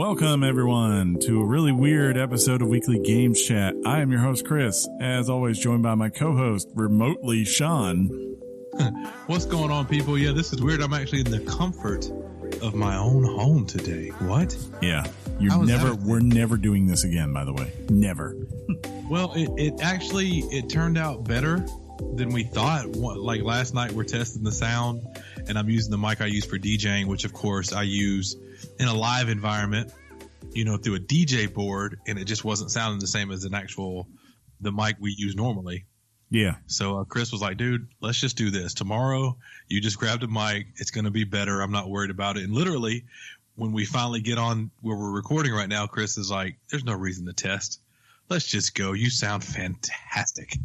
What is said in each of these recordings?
Welcome, everyone, to a really weird episode of Weekly Games Chat. I am your host, Chris, as always, joined by my co-host, remotely, Shaun. What's going on, people? Yeah, this is weird. I'm actually in the comfort of my own home today. What? Yeah, we're never doing this again, by the way. Never. Well, it turned out better than we thought. Like last night, we're testing the sound, and I'm using the mic I use for DJing, which, of course, I use in a live environment, through a DJ board, and it just wasn't sounding the same as the mic we use normally. Yeah. So Chris was like, dude, let's just do this. Tomorrow, you just grabbed a mic. It's going to be better. I'm not worried about it. And literally, when we finally get on where we're recording right now, Chris is like, there's no reason to test. Let's just go. You sound fantastic.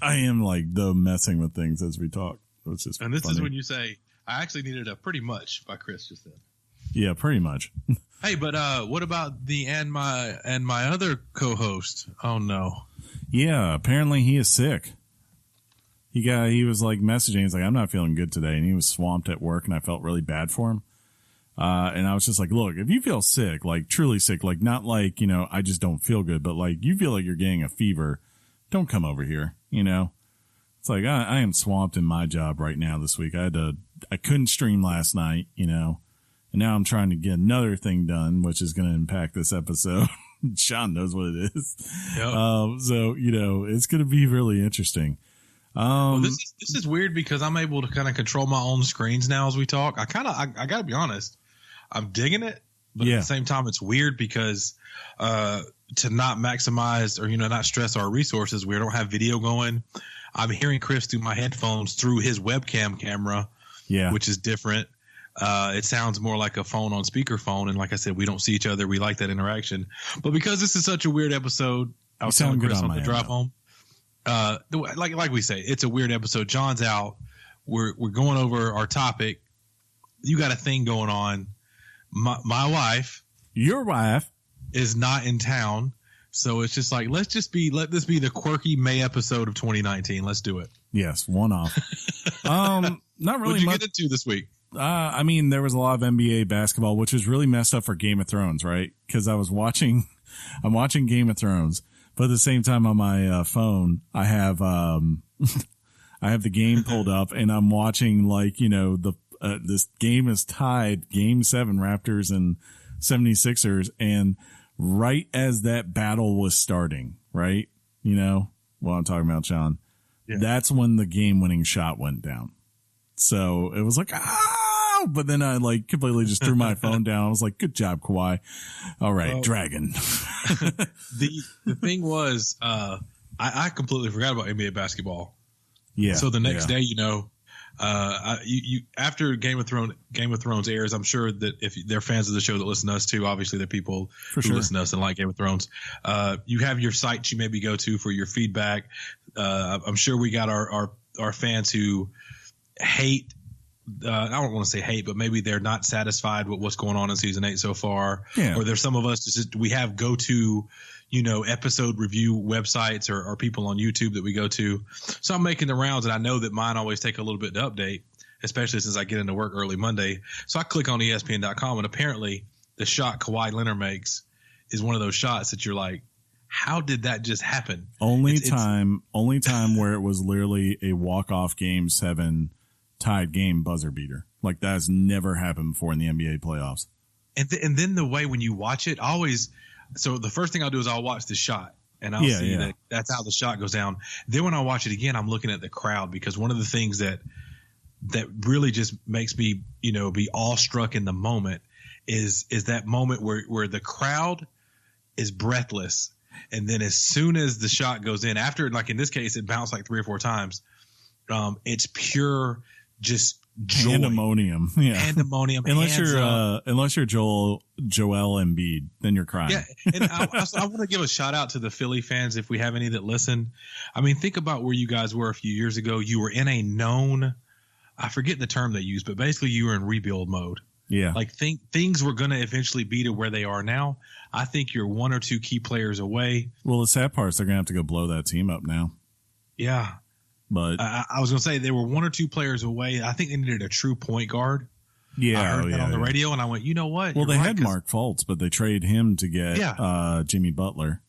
I am like the messing with things as we talk. It's just and this funny. Is when you say, I actually needed a pretty much by Chris just then. Yeah, pretty much. Hey, but what about and my other co-host? Oh no. Yeah, apparently he is sick. He was like messaging. He's like, I'm not feeling good today, and he was swamped at work, and I felt really bad for him. And I was just like, look, if you feel sick, like truly sick, like not like I just don't feel good, but like you feel like you're getting a fever, don't come over here. It's like I am swamped in my job right now this week. I couldn't stream last night, and now I'm trying to get another thing done, which is going to impact this episode. Shaun knows what it is. Yep. So it's going to be really interesting. Well, this is weird because I'm able to kind of control my own screens now as we talk. I got to be honest, I'm digging it, but at the same time, it's weird because to not maximize or not stress our resources, we don't have video going. I'm hearing Chris through my headphones through his webcam camera, which is different. It sounds more like a phone on speakerphone, and like I said, we don't see each other. We like that interaction, but because this is such a weird episode, I was telling Chris on the drive home. Like we say, it's a weird episode. John's out. We're going over our topic. You got a thing going on. My wife, your wife, is not in town, so it's just like let this be the quirky May episode of 2019. Let's do it. Yes, one off. Not really. What'd you get into this week? I mean, there was a lot of NBA basketball, which was really messed up for Game of Thrones, right? Because I'm watching Game of Thrones, but at the same time on my phone, I have the game pulled up, and I'm watching this game is tied, Game 7, Raptors and 76ers, and right as that battle was starting, right? What I'm talking about, Shaun. Yeah. That's when the game-winning shot went down. So it was like, but then I completely just threw my phone down. I was like, good job, Kawhi. All right, Dragon. The thing was, I completely forgot about NBA basketball. Yeah. So the next day, after Game of Thrones airs, I'm sure that if they're fans of the show that listen to us too, obviously they're people who listen to us and like Game of Thrones. You have your sites you maybe go to for your feedback. I'm sure we got our fans who hate. I don't want to say hate, but maybe they're not satisfied with what's going on in season 8 so far. Yeah. Or there's some of us we have go to, episode review websites or people on YouTube that we go to. So I'm making the rounds, and I know that mine always take a little bit to update, especially since I get into work early Monday. So I click on ESPN.com, and apparently the shot Kawhi Leonard makes is one of those shots that you're like, how did that just happen? Only time where it was literally a walk-off Game 7 tied game buzzer beater. Like that has never happened before in the NBA playoffs. And then the way when you watch it, so the first thing I'll do is I'll watch the shot, and I'll see that that's how the shot goes down. Then when I watch it again, I'm looking at the crowd, because one of the things that really just makes me, be awestruck in the moment is that moment where the crowd is breathless. And then as soon as the shot goes in, after, like in this case, it bounced like 3 or 4 times. It's pure just joy. Pandemonium. Yeah. Pandemonium. Unless you're Joel Embiid, then you're crying. Yeah. And I want to give a shout out to the Philly fans, if we have any that listen. I mean, think about where you guys were a few years ago. You were in a known, I forget the term they used, but basically you were in rebuild mode. Yeah. Like things were going to eventually be to where they are now. I think you're 1 or 2 key players away. Well, the sad part is they're going to have to go blow that team up now. Yeah. But I was going to say they were 1 or 2 players away. I think they needed a true point guard. Yeah, I heard that on the radio, and I went, you know what? Well, they had Mark Fultz, but they traded him to get Jimmy Butler,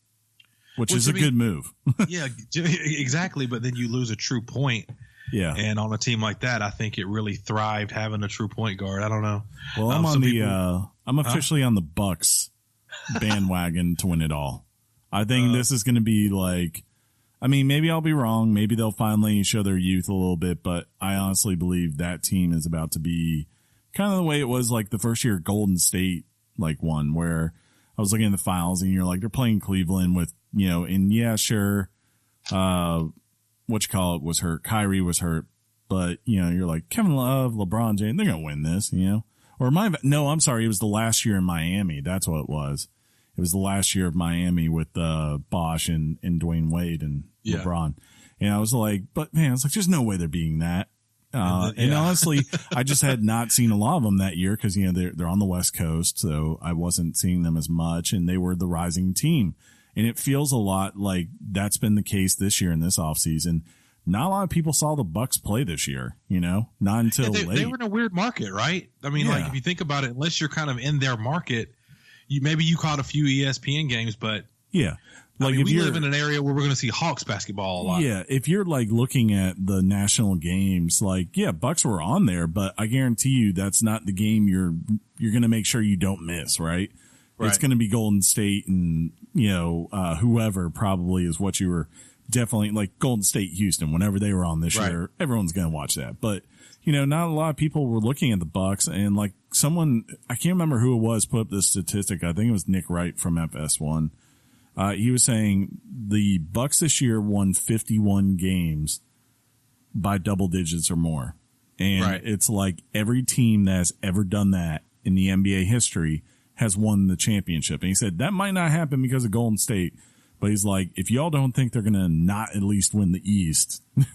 which is a good move. Yeah, exactly. But then you lose a true point. Yeah. And on a team like that, I think it really thrived having a true point guard. I don't know. Well, I'm officially on the Bucks bandwagon to win it all. I think this is going to be like, I mean, maybe I'll be wrong. Maybe they'll finally show their youth a little bit, but I honestly believe that team is about to be kind of the way it was like the first year Golden State like won, where I was looking at the finals and you're like, they're playing Cleveland with, and yeah, sure. Was hurt. Kyrie was hurt, but you're like Kevin Love, LeBron James, they're going to win this, or I'm sorry. It was the last year in Miami. That's what it was. It was the last year of Miami with Bosh and Dwayne Wade and LeBron. And I was like, but man, it's like, there's no way they're beating that. And honestly, I just had not seen a lot of them that year because, they're on the West Coast. So I wasn't seeing them as much, and they were the rising team. And it feels a lot like that's been the case this year in this offseason. Not a lot of people saw the Bucks play this year, not until late. They were in a weird market, right? I mean, like if you think about it, unless you're kind of in their market, maybe you caught a few ESPN games, but like we live in an area where we're going to see Hawks basketball a lot. Yeah, if you're like looking at the national games, like Bucks were on there, but I guarantee you that's not the game you're going to make sure you don't miss, right? It's going to be Golden State and whoever probably is what you were definitely like Golden State, Houston. Whenever they were on this year, everyone's going to watch that. But not a lot of people were looking at the Bucks, and like someone, I can't remember who it was, put up this statistic. I think it was Nick Wright from FS1. He was saying the Bucks this year won 51 games by double digits or more, and it's like every team that has ever done that in the NBA history has won the championship. And he said that might not happen because of Golden State, but he's like, if y'all don't think they're going to not at least win the East, I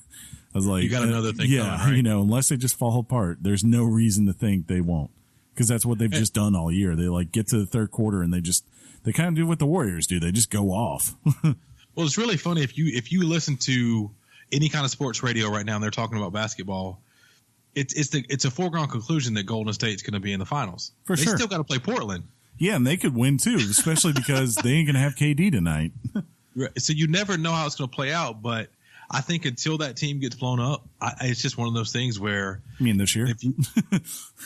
was like, you got another thing going, right? Unless they just fall apart, there's no reason to think they won't, because that's what they've just done all year. They like get to the third quarter and they kind of do what the Warriors do. They just go off. Well, it's really funny if you listen to any kind of sports radio right now and they're talking about basketball, it's a foregone conclusion that Golden State's going to be in the finals. For sure. They still got to play Portland. Yeah, and they could win too, especially because they ain't going to have KD tonight. So you never know how it's going to play out, but I think until that team gets blown up, it's just one of those things where... You mean this year?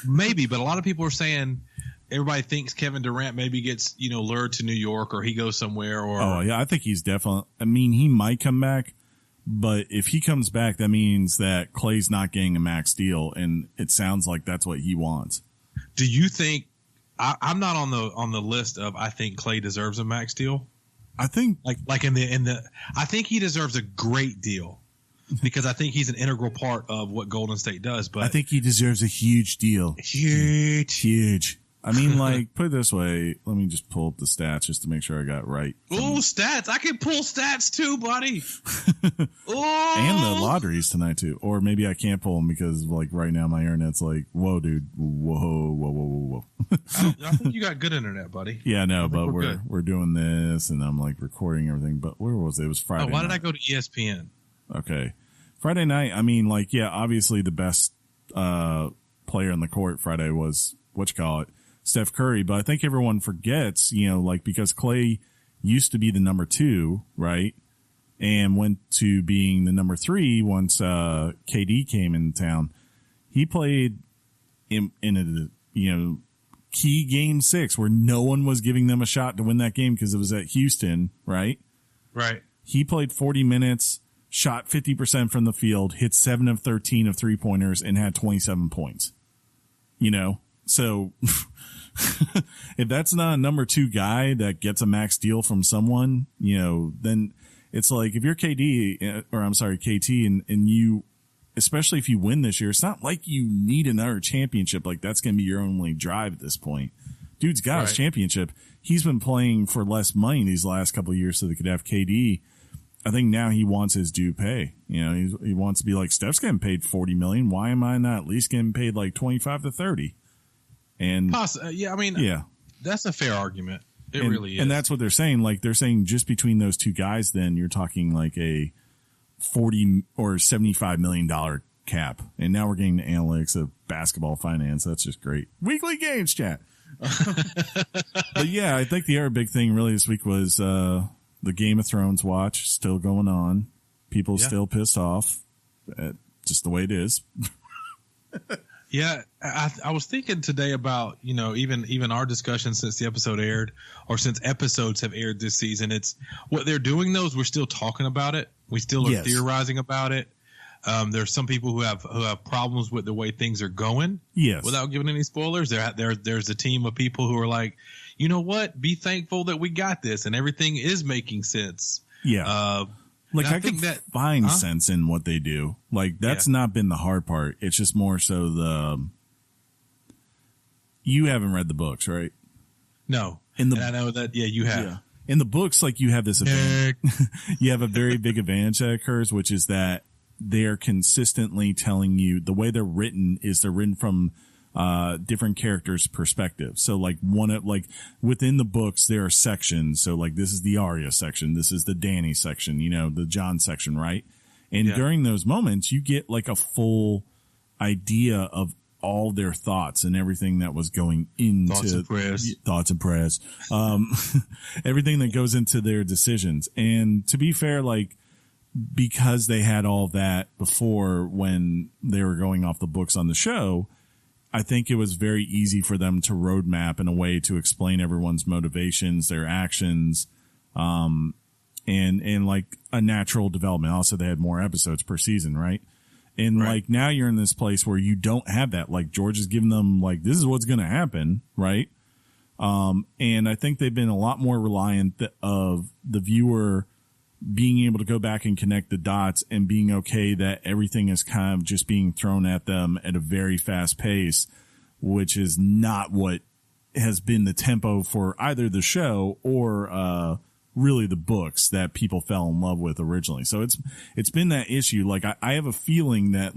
Maybe, but a lot of people are saying everybody thinks Kevin Durant maybe gets lured to New York, or he goes somewhere. Or I think he's definitely... I mean, he might come back, but if he comes back, that means that Klay's not getting a max deal, and it sounds like that's what he wants. Do you think... I'm not on the list of I think Klay deserves a max deal. I think like in the I think he deserves a great deal because I think he's an integral part of what Golden State does. But I think he deserves a huge deal. Huge. I mean, like, put it this way. Let me just pull up the stats just to make sure I got it right. Oh, stats! I can pull stats too, buddy. And the lotteries tonight too. Or maybe I can't pull them because, like, right now my internet's like, whoa, dude, whoa. I think you got good internet, buddy. Yeah, no, but we're doing this, and I'm like recording everything. But where was it? It was Friday. Why did I go to ESPN? Okay, Friday night. I mean, like, yeah, obviously the best player on the court Friday was Steph Curry, but I think everyone forgets, because Klay used to be the number 2, right? And went to being the number 3 once KD came in town. He played in a key game 6 where no one was giving them a shot to win that game because it was at Houston, right? Right. He played 40 minutes, shot 50% from the field, hit 7 of 13 of 3-pointers, and had 27 points. So if that's not a number 2 guy that gets a max deal from someone, then it's like if you're KT, and you, especially if you win this year, it's not like you need another championship. Like that's going to be your only drive at this point. Dude's got his championship. He's been playing for less money these last couple of years so they could have KD. I think now he wants his due pay. He wants to be like, Steph's getting paid $40 million. Why am I not at least getting paid like 25 to 30? And that's a fair argument. It really is. And that's what they're saying. Like they're saying just between those two guys, then you're talking like a $40 or $75 million Cap. And now we're getting the analytics of basketball finance. That's just great. Weekly games chat. But yeah, I think the other big thing really this week was the Game of Thrones watch still going on. People still pissed off. Just the way it is. Yeah, I was thinking today about, even our discussion since the episode aired, or since episodes have aired this season. It's what they're doing, though, is we're still talking about it. We still are theorizing about it. There's some people who have problems with the way things are going. Yes. Without giving any spoilers, there's a team of people who are like, you know what? Be thankful that we got this and everything is making sense. Yeah. I can find sense in what they do. That's not been the hard part. It's just more so you haven't read the books, right? No. And I know that, you have. Yeah. In the books, you have this advantage. You have a very big advantage that occurs, which is that they're consistently telling you the way they're written from different characters' perspectives. So within the books, there are sections. So this is the Arya section. This is the Dany section, the Jon section, right? And during those moments, you get a full idea of all their thoughts and everything that was going into thoughts and prayers. Everything that goes into their decisions. And to be fair, because they had all that before when they were going off the books on the show, I think it was very easy for them to roadmap in a way to explain everyone's motivations, their actions, and a natural development. Also, they had more episodes per season, right? And now you're in this place where you don't have that. George is giving them this is what's going to happen, right? And I think they've been a lot more reliant of the viewer being able to go back and connect the dots and being okay that everything is kind of just being thrown at them at a very fast pace, which is not what has been the tempo for either the show or really the books that people fell in love with originally. So it's been that issue. I have a feeling that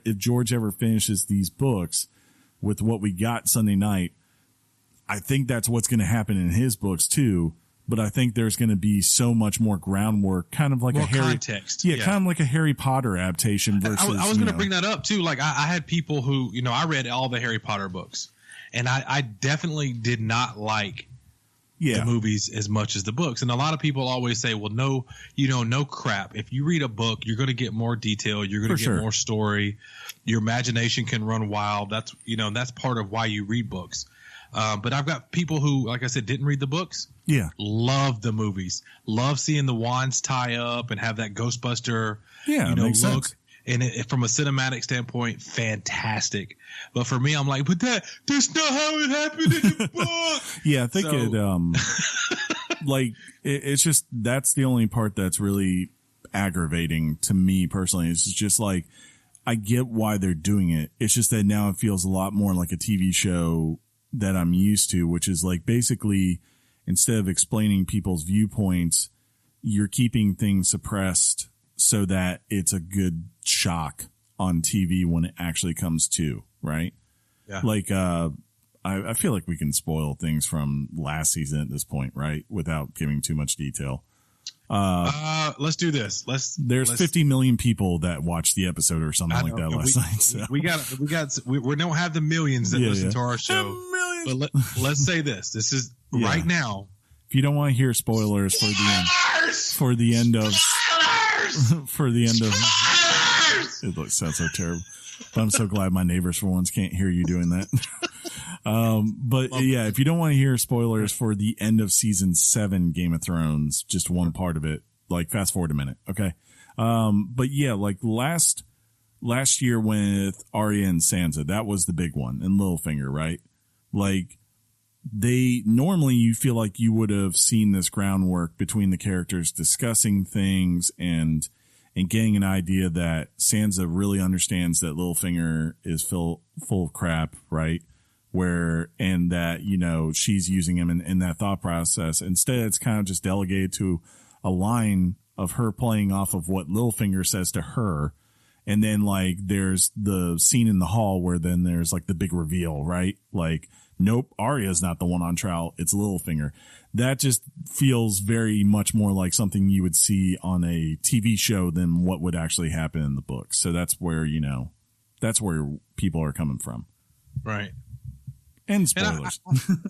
if George ever finishes these books with what we got Sunday night, I think that's what's going to happen in his books too. But I think there's going to be so much more groundwork, kind of like more a Harry context. Yeah, kind of like a Harry Potter adaptation versus. I was going to bring that up too. I had people who, I read all the Harry Potter books, and I definitely did not like the movies as much as the books. And a lot of people always say, well, no crap. If you read a book, you're going to get more detail. You're going to get more story. Your imagination can run wild. That's part of why you read books. But I've got people who, like I said, didn't read the books. Yeah. Love the movies. Love seeing the wands tie up and have that Ghostbuster makes look. Sense. And from a cinematic standpoint, fantastic. But for me, I'm like, but that's not how it happened in the book. Yeah, I think it's just that's the only part that's really aggravating to me personally. It's just I get why they're doing it. It's just that now it feels a lot more like a TV show that I'm used to, which is basically instead of explaining people's viewpoints, you're keeping things suppressed so that it's a good shock on TV when it actually comes to, right? Yeah. I feel like we can spoil things from last season at this point, right? Without giving too much detail. Let's do this. There's 50 million people that watched the episode or something like that last night. So. We don't have the millions that listen to our show. But let's say this. This is right now. If you don't want to hear spoilers for the end of it sounds so terrible. But I'm so glad my neighbors for once can't hear you doing that. If you don't want to hear spoilers for the end of season 7 Game of Thrones, just one part of it, fast forward a minute. Okay. Last year with Arya and Sansa, that was the big one, and Littlefinger, right? Normally you feel like you would have seen this groundwork between the characters discussing things and getting an idea that Sansa really understands that Littlefinger is full of crap, right? And that, she's using him in that thought process. Instead, it's kind of just delegated to a line of her playing off of what Littlefinger says to her. And then like there's the scene in the hall where then there's like the big reveal, right? Like, nope, Arya's not the one on trial. It's Littlefinger. That just feels very much more like something you would see on a TV show than what would actually happen in the books. So that's where, that's where people are coming from. Right. And spoilers.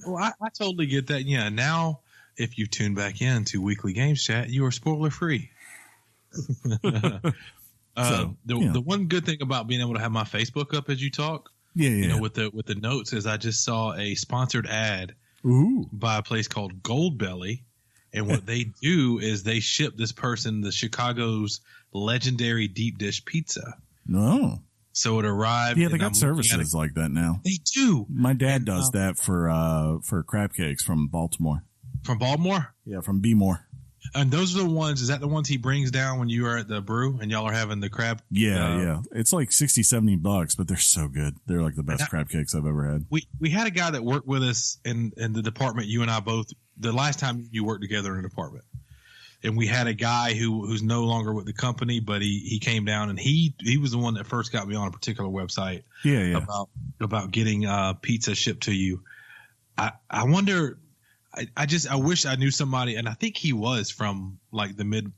I totally get that. Yeah. Now, if you tune back in to Weekly Games Chat, you are spoiler free. The one good thing about being able to have my Facebook up as you talk, with the notes, is I just saw a sponsored ad by a place called Goldbelly, and what they do is they ship this person the Chicago's legendary deep dish pizza. No, so it arrived. Yeah, they got services like that now. They do. My dad does that for crab cakes from Baltimore. From Baltimore? Yeah, from B-More. And those are the ones, is that the ones he brings down when you are at the brew and y'all are having the crab? Yeah. It's like $60-$70, but they're so good. They're like the best crab cakes I've ever had. We had a guy that worked with us in the department, you and I both, the last time you worked together in a department. And we had a guy who's no longer with the company, but he came down and he was the one that first got me on a particular website about getting pizza shipped to you. I wonder... I wish I knew somebody, and I think he was from like the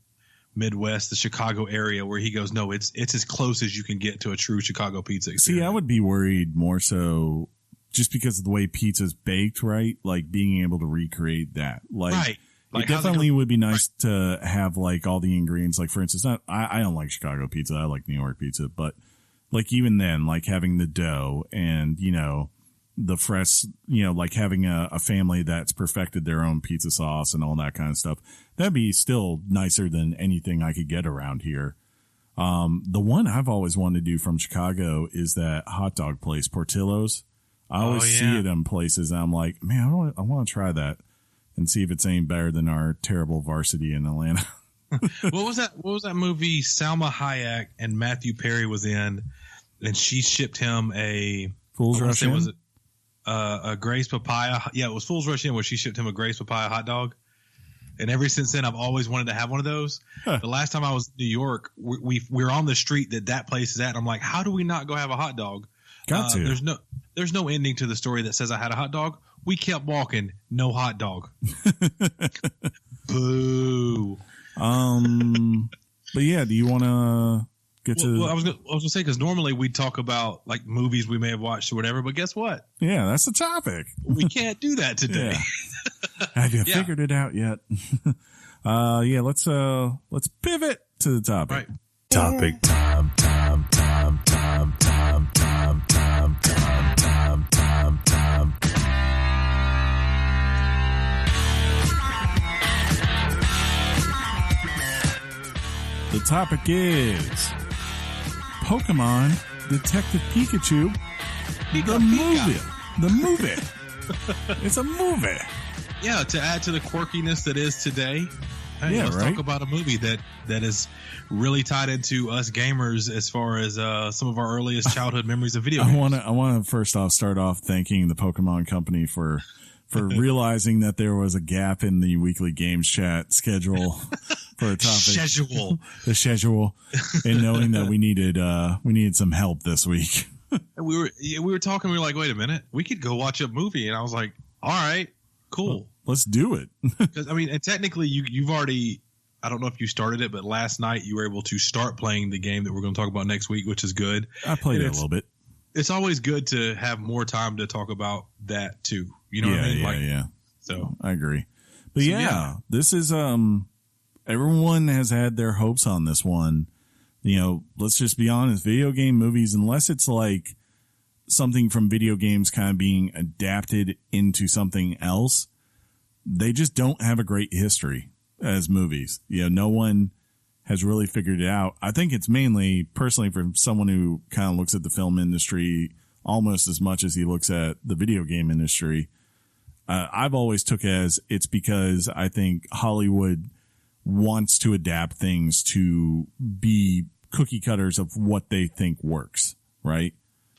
Midwest, the Chicago area, where he goes, no, it's as close as you can get to a true Chicago pizza experience. See, I would be worried more so just because of the way pizza's baked, right? Like being able to recreate that. Like it definitely would be nice to have like all the ingredients. Like for instance, I don't like Chicago pizza. I like New York pizza, but like even then, like having the dough and, the fresh, like having a family that's perfected their own pizza sauce and all that kind of stuff. That'd be still nicer than anything I could get around here. The one I've always wanted to do from Chicago is that hot dog place, Portillo's. I always see it in places and I'm like, man, I want to try that and see if it's any better than our terrible Varsity in Atlanta. What was that movie Salma Hayek and Matthew Perry was in, and she shipped him a Fool's Rush In? Was it a Grace Papaya? Yeah, it was Fool's Rush In, where she shipped him a Grace Papaya hot dog. And ever since then, I've always wanted to have one of those. Huh. The last time I was in New York, we're on the street that place is at. And I'm like, how do we not go have a hot dog? Got to. There's no ending to the story that says I had a hot dog. We kept walking, no hot dog. Boo. But yeah, do you want to get to? Well, I was gonna say, because normally we talk about like movies we may have watched or whatever, but guess what? Yeah, that's the topic. We can't do that today. Have you figured it out yet? Let's pivot to the topic. Right. Topic time. The topic is Pokemon Detective Pikachu, the movie. The movie. It's a movie. Yeah, to add to the quirkiness that is today. Hey, let's talk about a movie that is really tied into us gamers as far as some of our earliest childhood memories of video games. I want to first off start off thanking the Pokemon Company for realizing that there was a gap in the weekly games chat schedule for a topic. The schedule, and knowing that we needed some help this week. We were talking. We were like, wait a minute, we could go watch a movie, and I was like, all right, cool, well, let's do it. Because I mean, and technically, you've already. I don't know if you started it, but last night you were able to start playing the game that we're going to talk about next week, which is good. I played it a little bit. It's always good to have more time to talk about that too. You know what I mean? Yeah. So I agree. But this is everyone has had their hopes on this one. Let's just be honest, video game movies, unless it's like something from video games kind of being adapted into something else, they just don't have a great history as movies. No one has really figured it out. I think it's mainly, personally, from someone who kind of looks at the film industry almost as much as he looks at the video game industry. I've always took as it's because I think Hollywood wants to adapt things to be cookie cutters of what they think works, right?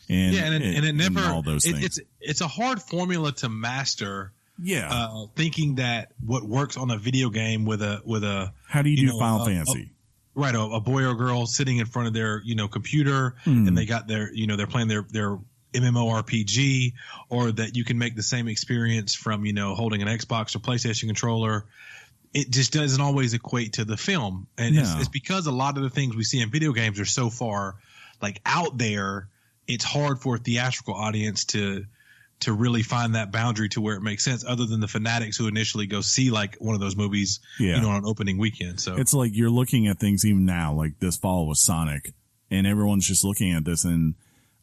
And it never, all those things. It's a hard formula to master. Yeah. Thinking that what works on a video game with a how do you do Final Fantasy? Right, a boy or girl sitting in front of their, computer, and they got their, they're playing their MMORPG, or that you can make the same experience from, holding an Xbox or PlayStation controller. It just doesn't always equate to the film. And it's because a lot of the things we see in video games are so far like out there, it's hard for a theatrical audience to really find that boundary to where it makes sense, other than the fanatics who initially go see like one of those movies, on an opening weekend. So it's like you're looking at things even now, like this fall with Sonic, and everyone's just looking at this. And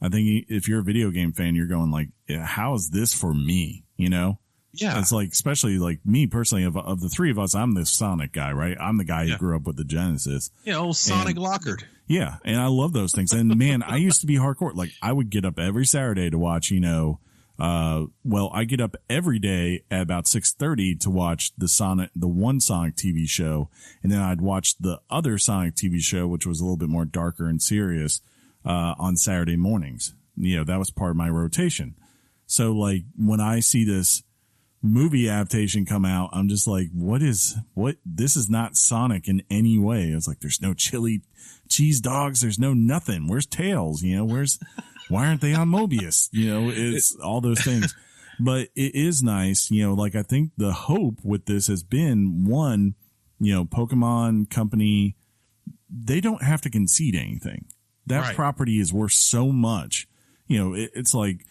I think if you're a video game fan, you're going like, how is this for me? Yeah. It's like, especially like me personally, of the three of us, I'm the Sonic guy, right? I'm the guy who grew up with the Genesis. Yeah. Old Sonic Lockhart. Yeah. And I love those things. And man, I used to be hardcore. Like I would get up every Saturday to watch, I get up every day at about 6:30 to watch the one Sonic TV show, and then I'd watch the other Sonic TV show, which was a little bit more darker and serious, on Saturday mornings. That was part of my rotation. So like when I see this movie adaptation come out, I'm just like, this is not Sonic in any way. It's like, there's no chili cheese dogs. There's no nothing. Where's Tails? Why aren't they on Mobius? It's all those things. But it is nice, like I think the hope with this has been one, Pokemon Company, they don't have to concede anything. That property is worth so much. It's like,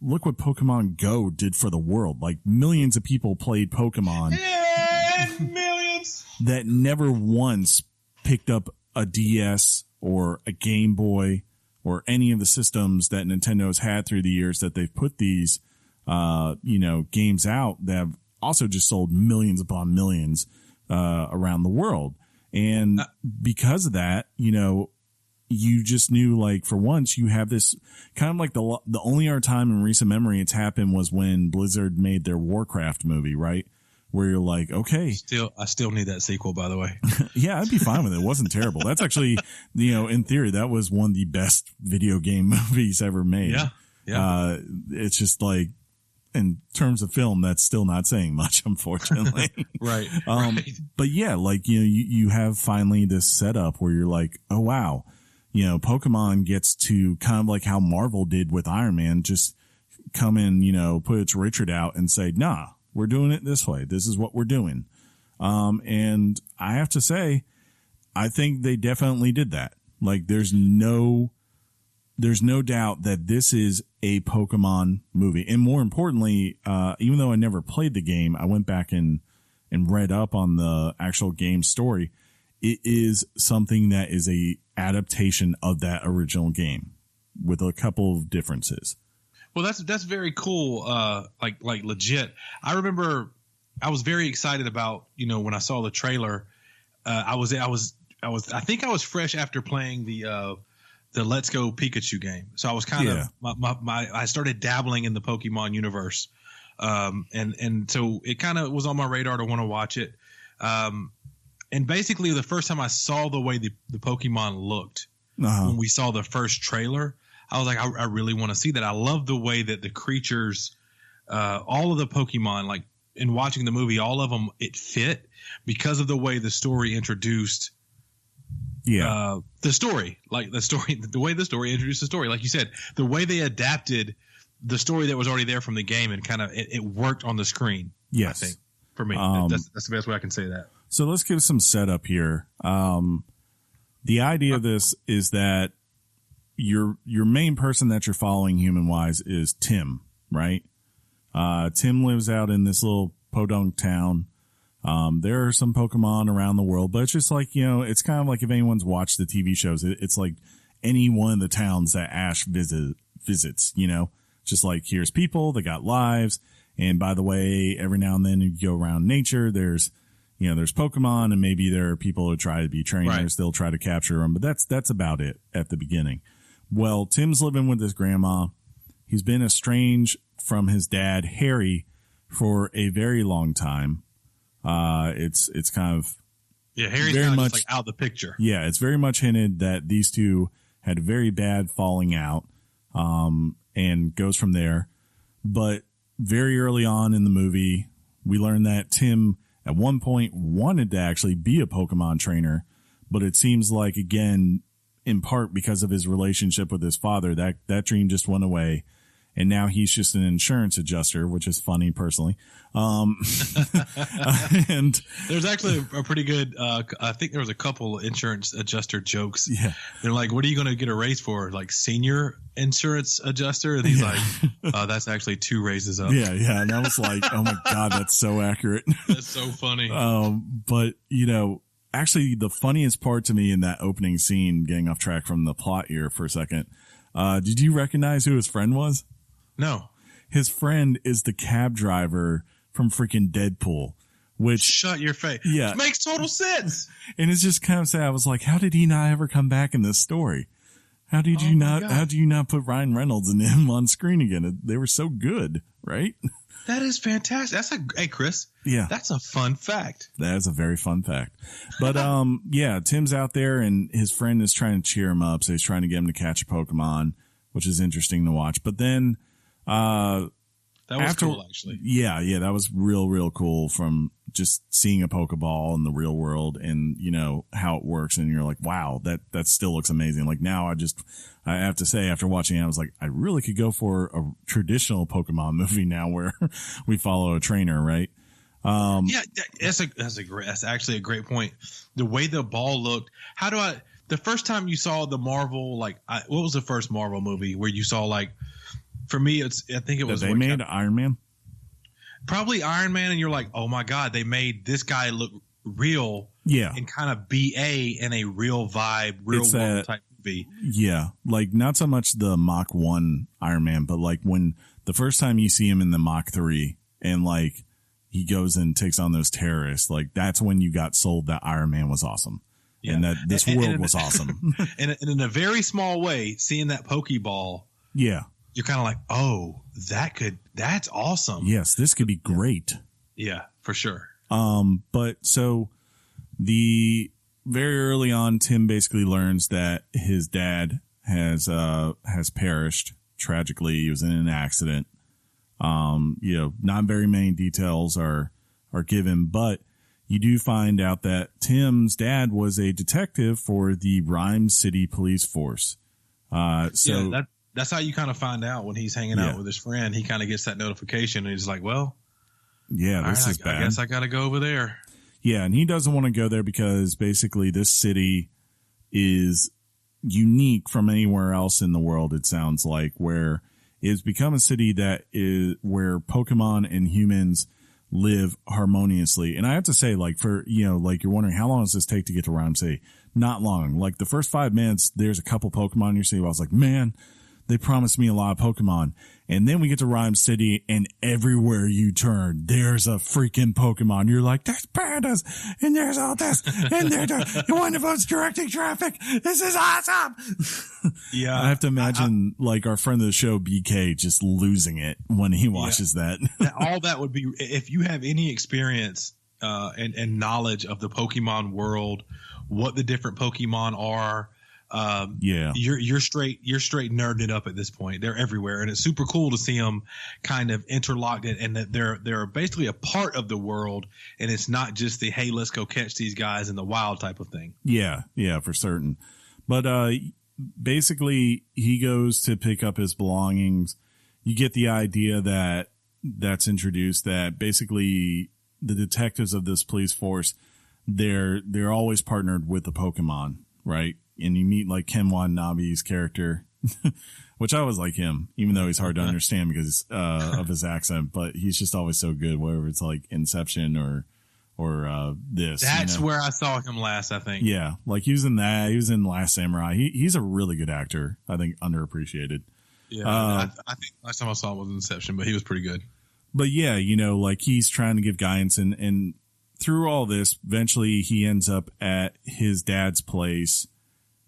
look what Pokemon Go did for the world. Like millions of people played Pokemon. And millions that never once picked up a DS or a Game Boy or any of the systems that Nintendo's had through the years that they've put these, games out that have also just sold millions upon millions around the world. And because of that, you just knew, like, for once you have this kind of like the only other time in recent memory it's happened was when Blizzard made their Warcraft movie, right? Where you're like, okay. I still need that sequel, by the way. Yeah, I'd be fine with it. It wasn't terrible. That's actually, in theory, that was one of the best video game movies ever made. Yeah. It's just like, in terms of film, that's still not saying much, unfortunately. Right. But yeah, like, you have finally this setup where you're like, oh, wow. Pokemon gets to kind of like how Marvel did with Iron Man, just come in, put its Richard out and say, nah, we're doing it this way. This is what we're doing. And I have to say, I think they definitely did that. Like there's no doubt that this is a Pokemon movie. And more importantly, even though I never played the game, I went back and read up on the actual game story. It is something that is a adaptation of that original game with a couple of differences. Well, that's very cool. Like legit. I remember I was very excited about, when I saw the trailer. I think I was fresh after playing the Let's Go Pikachu game. So I was kind of I started dabbling in the Pokemon universe. And so it kind of was on my radar to want to watch it. And basically the first time I saw the way the Pokemon looked when we saw the first trailer, I was like, I really want to see that. I love the way that the creatures, all of the Pokemon, like in watching the movie, all of them, it fit because of the way the story introduced the story. Like the way the story introduced the story. Like you said, the way they adapted the story that was already there from the game and kind of it worked on the screen. Yes. I think for me, that's the best way I can say that. So let's give some setup here. The idea of this is that your main person that you're following human wise is Tim, right? Tim lives out in this little podunk town. There are some Pokemon around the world, but it's just like, it's kind of like if anyone's watched the TV shows, it's like any one of the towns that Ash visits, just like here's people that got lives. And by the way, every now and then you go around nature, there's Pokemon, and maybe there are people who try to be trainers. Right. They'll try to capture them, but that's about it at the beginning. Well, Tim's living with his grandma. He's been estranged from his dad, Harry, for a very long time. It's kind of Harry's very much just like out of the picture. Yeah, it's very much hinted that these two had a very bad falling out, and goes from there. But very early on in the movie, we learn that Tim at one point wanted to actually be a Pokemon trainer, But it seems like, again, in part because of his relationship with his father, that dream just went away. And now he's just an insurance adjuster, which is funny personally. And there's actually a pretty good, I think there was a couple insurance adjuster jokes. Yeah. They're like, what are you going to get a raise for? Like senior insurance adjuster? And he's like, that's actually 2 raises up. Yeah. Yeah. And I was like, oh my God, that's so accurate. That's so funny. But actually the funniest part to me in that opening scene, getting off track from the plot here for a second, did you recognize who his friend was? No. His friend is the cab driver from freaking Deadpool, which shut your face. Yeah. It makes total sense. And it's just kind of sad. I was like, how did he not ever come back in this story? How do you not put Ryan Reynolds and him on screen again? They were so good, right? That is fantastic. Hey, Chris. Yeah. That's a fun fact. That is a very fun fact. But, yeah, Tim's out there and his friend is trying to cheer him up. So he's trying to get him to catch a Pokemon, which is interesting to watch. But then, that was cool, actually. Yeah, that was real cool from just seeing a Pokeball in the real world and, how it works. And you're like, wow, that still looks amazing. Like now I have to say after watching it, I was like, I really could go for a traditional Pokemon movie now where we follow a trainer, right? Yeah, that's actually a great point. The way the ball looked, the first time you saw the Marvel, what was the first Marvel movie where you saw for me, I think it was they made Iron Man. Probably Iron Man, and you're like, oh my God, they made this guy look real, and kind of BA in a real vibe, real world type movie. Yeah, not so much the Mach 1 Iron Man, but when the first time you see him in the Mach 3, and he goes and takes on those terrorists, that's when you got sold that Iron Man was awesome. Yeah. And that this world was awesome. And in a very small way, seeing that Pokeball, yeah, you're kind of like, oh, that's awesome. Yes, this could be great. Yeah, for sure. But so very early on, Tim basically learns that his dad has perished tragically. He was in an accident. Not very many details are given, but you do find out that Tim's dad was a detective for the Rhyme City Police Force. That's how you kind of find out when he's hanging out with his friend. He kind of gets that notification and he's like, well, this is bad. I guess I got to go over there. Yeah. And he doesn't want to go there because basically this city is unique from anywhere else in the world. It sounds like where it's become a city that is where Pokemon and humans live harmoniously. And I have to say, you're wondering how long does this take to get to Rhyme City? Not long. The first 5 minutes, there's a couple Pokemon in your city. I was like, man, they promised me a lot of Pokemon. And then we get to Rhyme City and everywhere you turn, there's a freaking Pokemon. You're like, there's pandas and there's all this and there's one of us directing traffic. This is awesome. Yeah. I have to imagine our friend of the show, BK, just losing it when he watches that. All that would be, if you have any experience and knowledge of the Pokemon world, what the different Pokemon are, you're straight nerding up at this point. They're everywhere, and it's super cool to see them kind of interlocked and that they're basically a part of the world, and it's not just the hey, let's go catch these guys in the wild type of thing. Yeah, for certain. But basically, he goes to pick up his belongings. You get the idea that's introduced that basically the detectives of this police force, they're always partnered with the Pokemon, right? And you meet Ken Watanabe's character, which I always like him, even though he's hard to understand because of his accent, but he's just always so good, whether it's Inception or this. That's where I saw him last, I think. Yeah. He was in that. He was in Last Samurai. He's a really good actor. I think underappreciated. Yeah. I think last time I saw him was Inception, but he was pretty good. But yeah, he's trying to give guidance and through all this, eventually he ends up at his dad's place.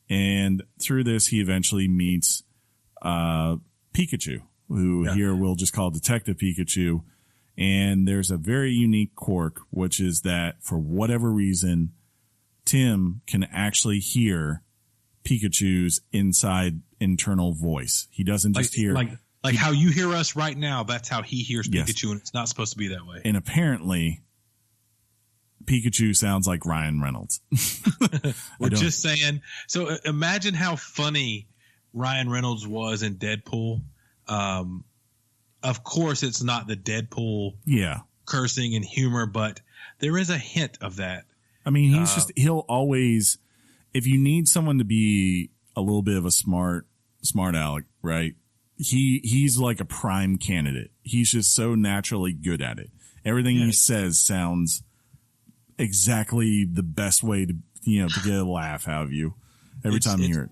And through this, he eventually meets Pikachu, who here we'll just call Detective Pikachu. And there's a very unique quirk, which is that for whatever reason, Tim can actually hear Pikachu's internal voice. He doesn't just hear how you hear us right now. That's how he hears Pikachu, and it's not supposed to be that way. And apparently, Pikachu sounds like Ryan Reynolds. We're just saying. So imagine how funny Ryan Reynolds was in Deadpool. Of course, it's not the Deadpool cursing and humor, but there is a hint of that. I mean, he'll always, if you need someone to be a little bit of a smart aleck, right? He's like a prime candidate. He's just so naturally good at it. Everything he says sounds exactly the best way to to get a laugh out of you every time you hear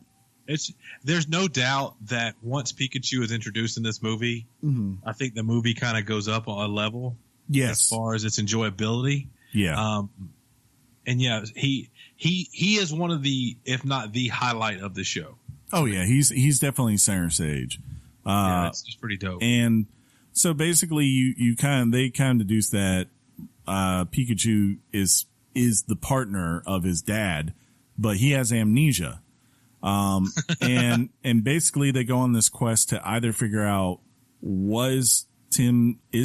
it. There's no doubt that once Pikachu is introduced in this movie, I think the movie kind of goes up a level. Yes, as far as its enjoyability. Yeah. And he is one of the, if not the highlight of the show. Oh yeah, he's definitely center stage. It's just pretty dope. And so basically, they kind of deduce that Pikachu is the partner of his dad, but he has amnesia. And basically they go on this quest to either figure out is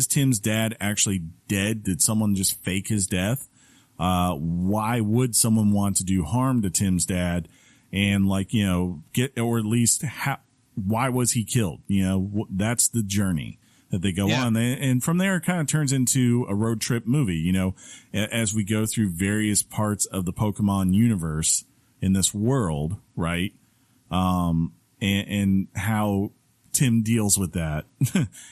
Tim's dad actually dead? Did someone just fake his death? Why would someone want to do harm to Tim's dad? And or at least why was he killed? That's the journey that they go on. And from there, it kind of turns into a road trip movie, as we go through various parts of the Pokemon universe in this world, right? And how Tim deals with that.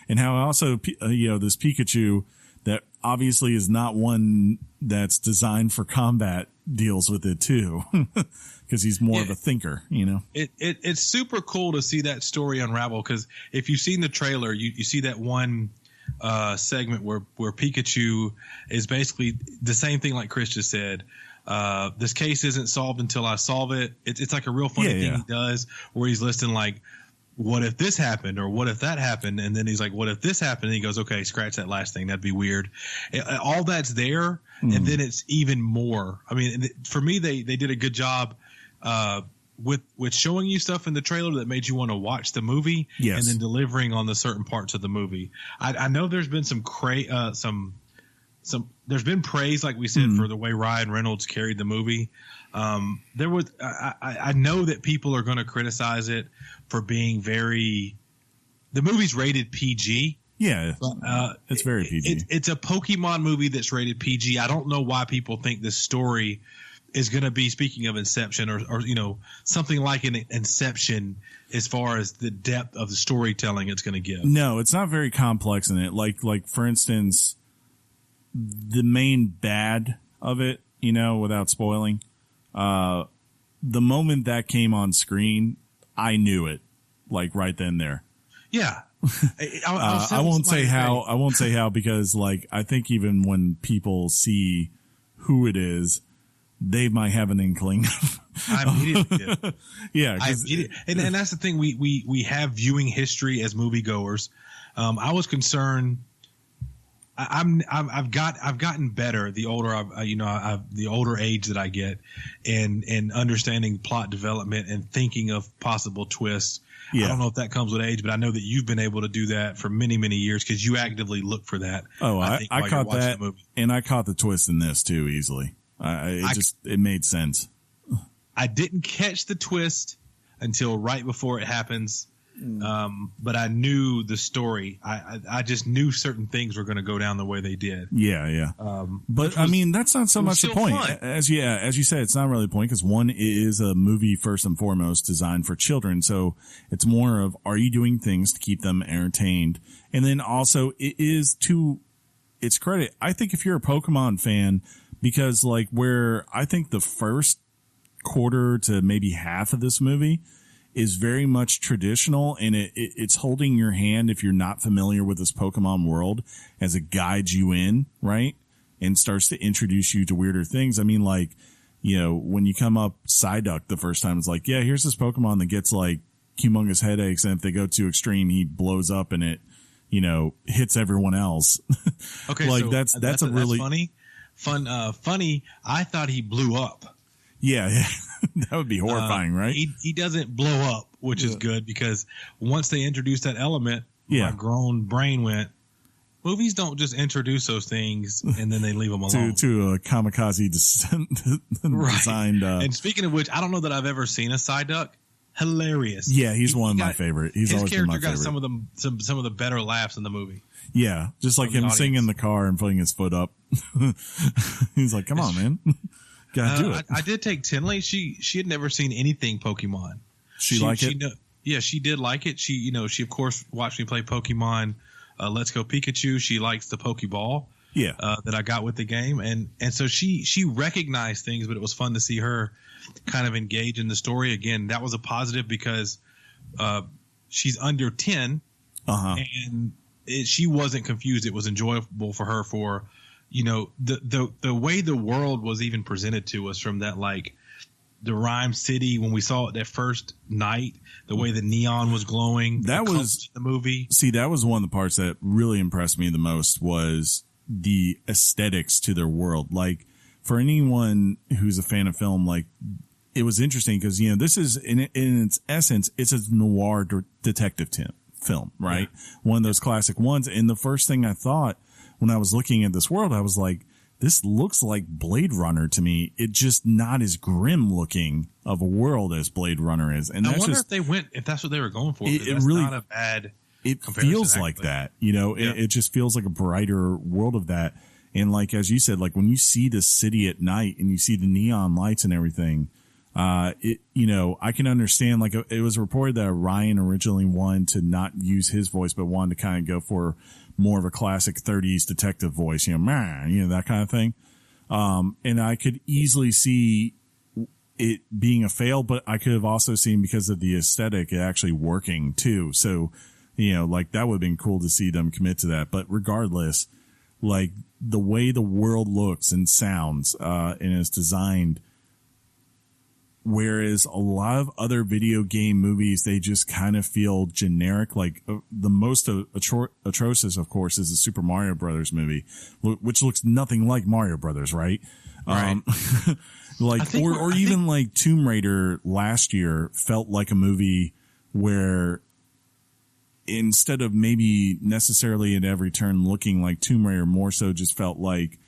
And how also, this Pikachu that obviously is not one that's designed for combat deals with it too. Because he's more of a thinker, It's super cool to see that story unravel. Because if you've seen the trailer, you see that one segment where Pikachu is basically the same thing like Chris just said. This case isn't solved until I solve it. It's like a real funny thing he does where he's listing like, what if this happened or what if that happened? And then he's like, what if this happened? And he goes, okay, scratch that last thing. That'd be weird. All that's there. And then it's even more. I mean, for me, they did a good job with showing you stuff in the trailer that made you want to watch the movie and then delivering on the certain parts of the movie. I know there's been there's been praise, like we said, for the way Ryan Reynolds carried the movie. I know that people are going to criticize it for being the movie's rated PG. Yeah, it's very PG. It's a Pokemon movie that's rated PG. I don't know why people think this story is going to be, speaking of Inception or something like an Inception as far as the depth of the storytelling it's going to give. No, it's not very complex in it. Like for instance, the main bad of it, without spoiling, the moment that came on screen, I knew it, like right then there. Yeah. I won't say how because I think even when people see who it is, they might have an inkling. I immediately did. Yeah. And that's the thing. We have viewing history as moviegoers. I was concerned. I've gotten better the older the older age that I get, and understanding plot development and thinking of possible twists. Yeah. I don't know if that comes with age, but I know that you've been able to do that for many, many years because you actively look for that. Oh, I caught that, and I caught the twist in this too easily. It made sense. I didn't catch the twist until right before it happens. But I knew the story. I just knew certain things were going to go down the way they did. Yeah. But I mean, that's not so much the point. Fun. As you said, it's not really the point because one, it is a movie first and foremost designed for children. So it's more of, are you doing things to keep them entertained? And then also it is to its credit. I think if you're a Pokemon fan, because where I think the first quarter to maybe half of this movie is very much traditional, and it's holding your hand if you're not familiar with this Pokemon world as it guides you in, right? And starts to introduce you to weirder things. I mean, when you come up Psyduck the first time, it's here's this Pokemon that gets humongous headaches, and if they go too extreme, he blows up and it, hits everyone else. Okay, so that's a really funny. I thought he blew up. Yeah. That would be horrifying, right? He doesn't blow up, which is good because once they introduced that element, my grown brain went, movies don't just introduce those things and then they leave them alone. to a kamikaze designed. And speaking of which, I don't know that I've ever seen a Psyduck. Hilarious. Yeah, he's one of my favorite. He's always been my favorite. His character got some of the better laughs in the movie. Yeah, just like him singing in the car and putting his foot up. He's like, "Come on, man, gotta do it." I did take Tinley. She had never seen anything Pokemon. She liked it. Yeah, she did like it. She of course watched me play Pokemon. Let's Go Pikachu. She likes the Pokeball. Yeah, that I got with the game, and so she recognized things, but it was fun to see her kind of engage in the story again. That was a positive because she's under 10, and she wasn't confused. It was enjoyable for her for, the way the world was even presented to us from that, like the Rhyme City when we saw it that first night, the way the neon was glowing. That was the movie. See, that was one of the parts that really impressed me the most was the aesthetics to their world. Like, for anyone who's a fan of film, like, it was interesting because, this is in its essence, it's a noir detective film, right? Yeah. One of those classic ones. And the first thing I thought when I was looking at this world, I was like, this looks like Blade Runner to me. It's just not as grim looking of a world as Blade Runner is. And I wonder if that's what they were going for. It's really not a bad. It feels like that, it just feels like a brighter world of that. And like, as you said, like when you see the city at night and you see the neon lights and everything, I can understand, like it was reported that Ryan originally wanted to not use his voice, but wanted to kind of go for more of a classic 30s detective voice, that kind of thing. And I could easily see it being a fail, but I could have also seen because of the aesthetic, it actually working too. So, like that would have been cool to see them commit to that. But regardless, like the way the world looks and sounds, and is designed, whereas a lot of other video game movies, they just kind of feel generic. Like the most atrocious, of course, is the Super Mario Brothers movie, which looks nothing like Mario Brothers, right? Right. Like Tomb Raider last year felt like a movie where instead of maybe necessarily at every turn looking like Tomb Raider, more so just felt like,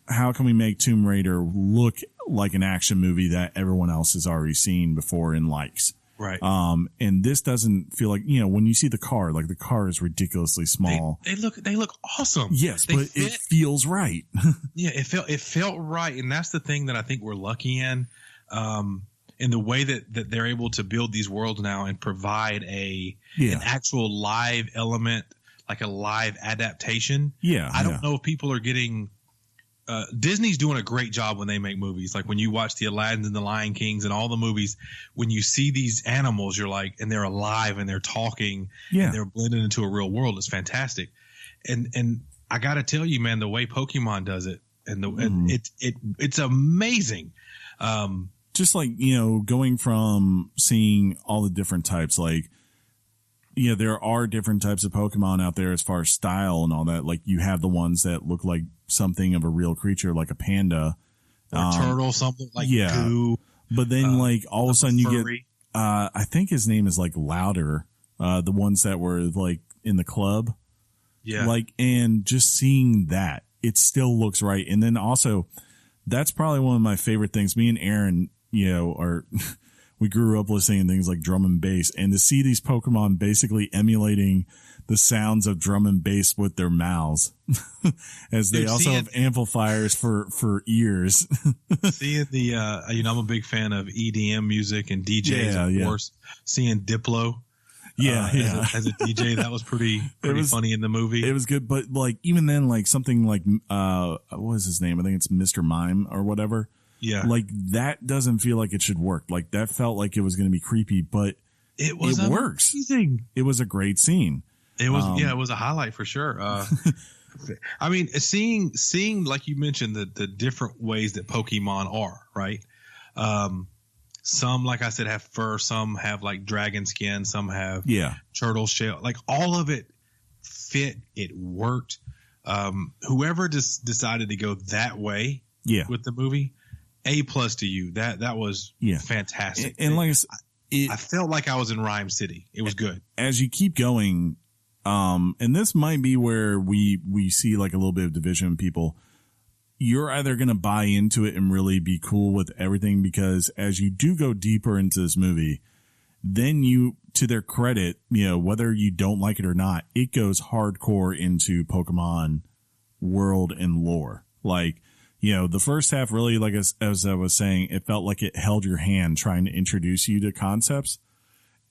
how can we make Tomb Raider look like an action movie that everyone else has already seen before and likes? Right. And this doesn't feel like, when you see the car, like the car is ridiculously small. They look awesome. Yes, but it feels right. Yeah, it felt right. And that's the thing that I think we're lucky in the way that they're able to build these worlds now and provide an actual live element, like a live adaptation. Yeah. I don't know if people are getting, Disney's doing a great job when they make movies. Like when you watch the Aladdin and the Lion Kings and all the movies, when you see these animals, you're like, and they're alive and they're talking and they're blended into a real world. It's fantastic. And I got to tell you, man, the way Pokemon does it and it's amazing. Just like, going from seeing all the different types, like, there are different types of Pokemon out there as far as style and all that. Like you have the ones that look like something of a real creature, like a panda, or a turtle, something like goo. But then like all of a sudden you furry. get, I think his name is like Louder, the ones that were like in the club. Yeah. Like, and just seeing that, it still looks right. And then also that's probably one of my favorite things. Me and Aaron, we grew up listening to things like drum and bass, and to see these Pokemon basically emulating the sounds of drum and bass with their mouths, as they also have amplifiers for ears. Seeing the, I'm a big fan of EDM music and DJs, of course. Seeing Diplo, as a DJ, that was pretty funny in the movie. It was good, but like even then, like something like what was his name? I think it's Mr. Mime or whatever. Yeah. Like that doesn't feel like it should work. Like that felt like it was going to be creepy, but it works. Amazing. It was a great scene. It was, it was a highlight for sure. I mean, seeing like you mentioned the different ways that Pokemon are, right? Some, like I said, have fur. Some have like dragon skin. Some have turtle shell. Like all of it fit. It worked. Whoever just decided to go that way with the movie, A+ to you. That was fantastic. And like I felt like I was in Rhyme City. It was good. As you keep going, and this might be where we see like a little bit of division in people. You're either going to buy into it and really be cool with everything, because as you do go deeper into this movie, then you, to their credit, whether you don't like it or not, it goes hardcore into Pokemon world and lore. Like, the first half really, like as I was saying, it felt like it held your hand trying to introduce you to concepts.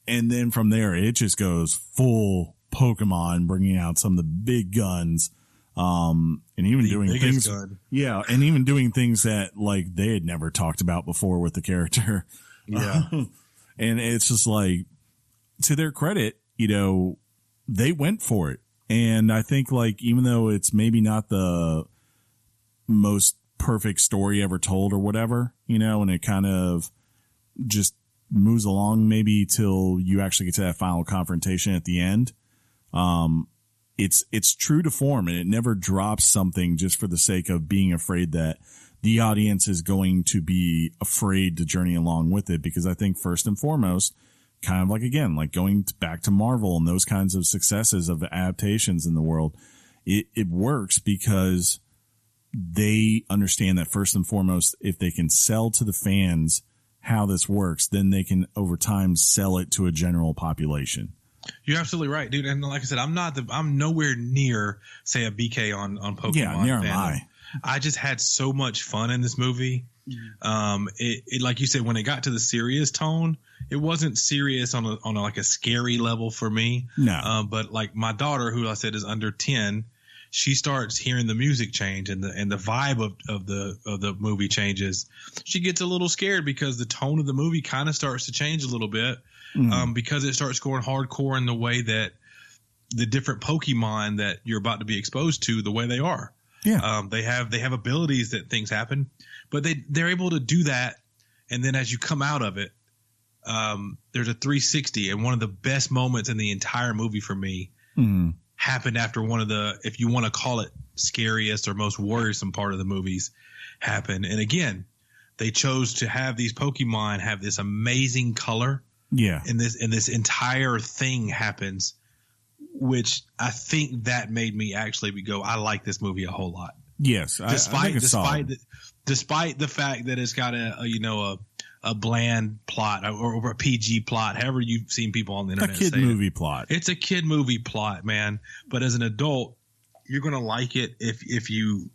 And then from there, it just goes full Pokemon, bringing out some of the big guns. And even doing things, and even doing things that like they had never talked about before with the character. Yeah. And it's just like, to their credit, they went for it. And I think like, even though it's maybe not the most perfect story ever told or whatever, and it kind of just moves along maybe till you actually get to that final confrontation at the end. It's true to form, and it never drops something just for the sake of being afraid that the audience is going to be afraid to journey along with it. Because I think first and foremost, kind of like, again, like going back to Marvel and those kinds of successes of adaptations in the world, it works because they understand that first and foremost, if they can sell to the fans how this works, then they can over time sell it to a general population. You're absolutely right, dude. And like I said, I'm nowhere near, say, a BK on Pokemon. Yeah, near am I. I just had so much fun in this movie. It like you said, when it got to the serious tone, it wasn't serious on a like a scary level for me. No. But like my daughter, who I said is under 10, she starts hearing the music change and the vibe of the movie changes. She gets a little scared because the tone of the movie kind of starts to change a little bit. Because it starts going hardcore in the way that the different Pokemon that you're about to be exposed to, the way they are. Yeah. They have abilities that things happen, but they're able to do that. And then as you come out of it, there's a 360, and one of the best moments in the entire movie for me happened after one of the, if you want to call it, scariest or most worrisome part of the movies happened. And again, they chose to have these Pokemon have this amazing color. Yeah. And this entire thing happens, which I think that made me actually go, I like this movie a whole lot. Yes. Despite the fact that it's got a bland plot or a PG plot, however you've seen people on the internet say it. A kid movie plot. It's a kid movie plot, man. But as an adult, you're going to like it if you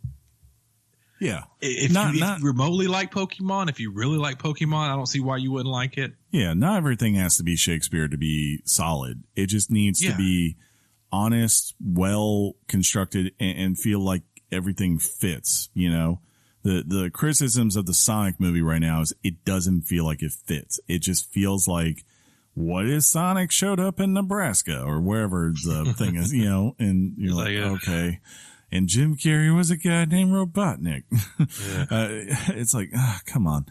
Yeah. If you remotely like Pokemon, if you really like Pokemon, I don't see why you wouldn't like it. Yeah, not everything has to be Shakespeare to be solid. It just needs to be honest, well constructed, and feel like everything fits, you know? The criticisms of the Sonic movie right now is it doesn't feel like it fits. It just feels like, what if Sonic showed up in Nebraska or wherever the thing is, you know? And you're like okay. And Jim Carrey was a guy named Robotnik. Yeah. It's like, come on.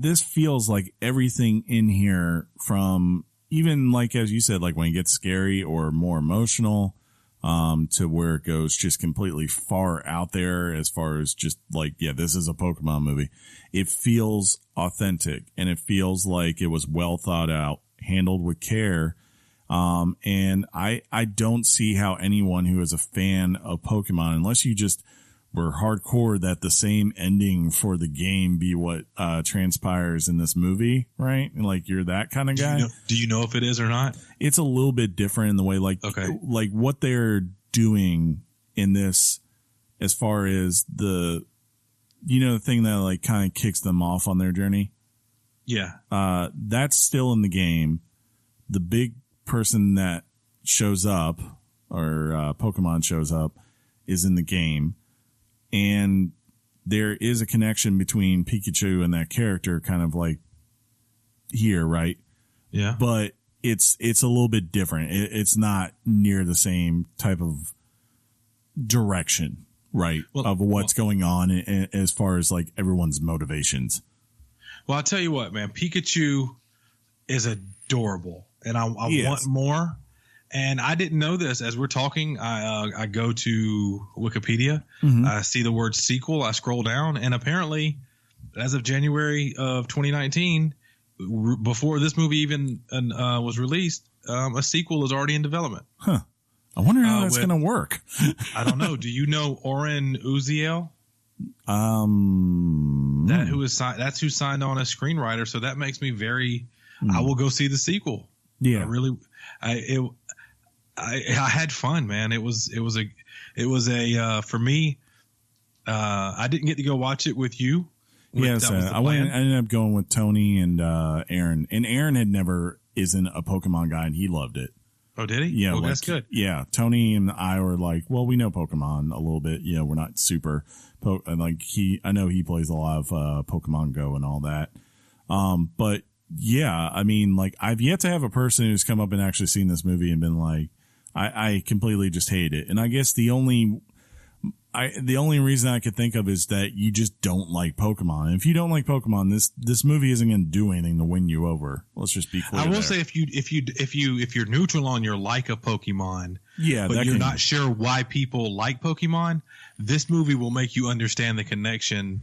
This feels like everything in here, from even like, as you said, like when it gets scary or more emotional, to where it goes just completely far out there as far as just like, yeah, this is a Pokemon movie. It feels authentic, and it feels like it was well thought out, handled with care. And I don't see how anyone who is a fan of Pokemon, unless you just were hardcore, that the same ending for the game be what transpires in this movie, right? Like, you're that kind of guy. Do you know if it is or not? It's a little bit different in the way, like, like what they're doing in this, as far as the, you know, the thing that like kind of kicks them off on their journey. Yeah. That's still in the game. The big person that shows up, or Pokemon shows up, is in the game, and there is a connection between Pikachu and that character, kind of like here, right? Yeah. But it's a little bit different. It's not near the same type of direction, right? Of what's going on as far as like everyone's motivations. Well, I'll tell you what, man, Pikachu is adorable. And I want more. And I didn't know this. As we're talking, I go to Wikipedia. Mm-hmm. I see the word sequel. I scroll down. And apparently, as of January of 2019, before this movie even was released, a sequel is already in development. Huh. I wonder how that's going to work. I don't know. Do you know Oren Uziel? That's who signed on as screenwriter. So that makes me very. I will go see the sequel. Yeah, I had fun, man. It was a for me. I didn't get to go watch it with you. Yes, I ended up going with Tony and Aaron. And Aaron isn't a Pokemon guy, and he loved it. Oh, did he? Yeah, that's good. Yeah, Tony and I were like, well, we know Pokemon a little bit. Yeah, we're not super I know he plays a lot of Pokemon Go and all that. But yeah, I mean, like, I've yet to have a person who's come up and actually seen this movie and been like, I completely just hate it. And I guess the only reason I could think of is that you just don't like Pokemon. And if you don't like Pokemon, this movie isn't going to do anything to win you over. Let's just be clear. I will say if you're neutral on your like of Pokemon, but you're not sure why people like Pokemon, this movie will make you understand the connection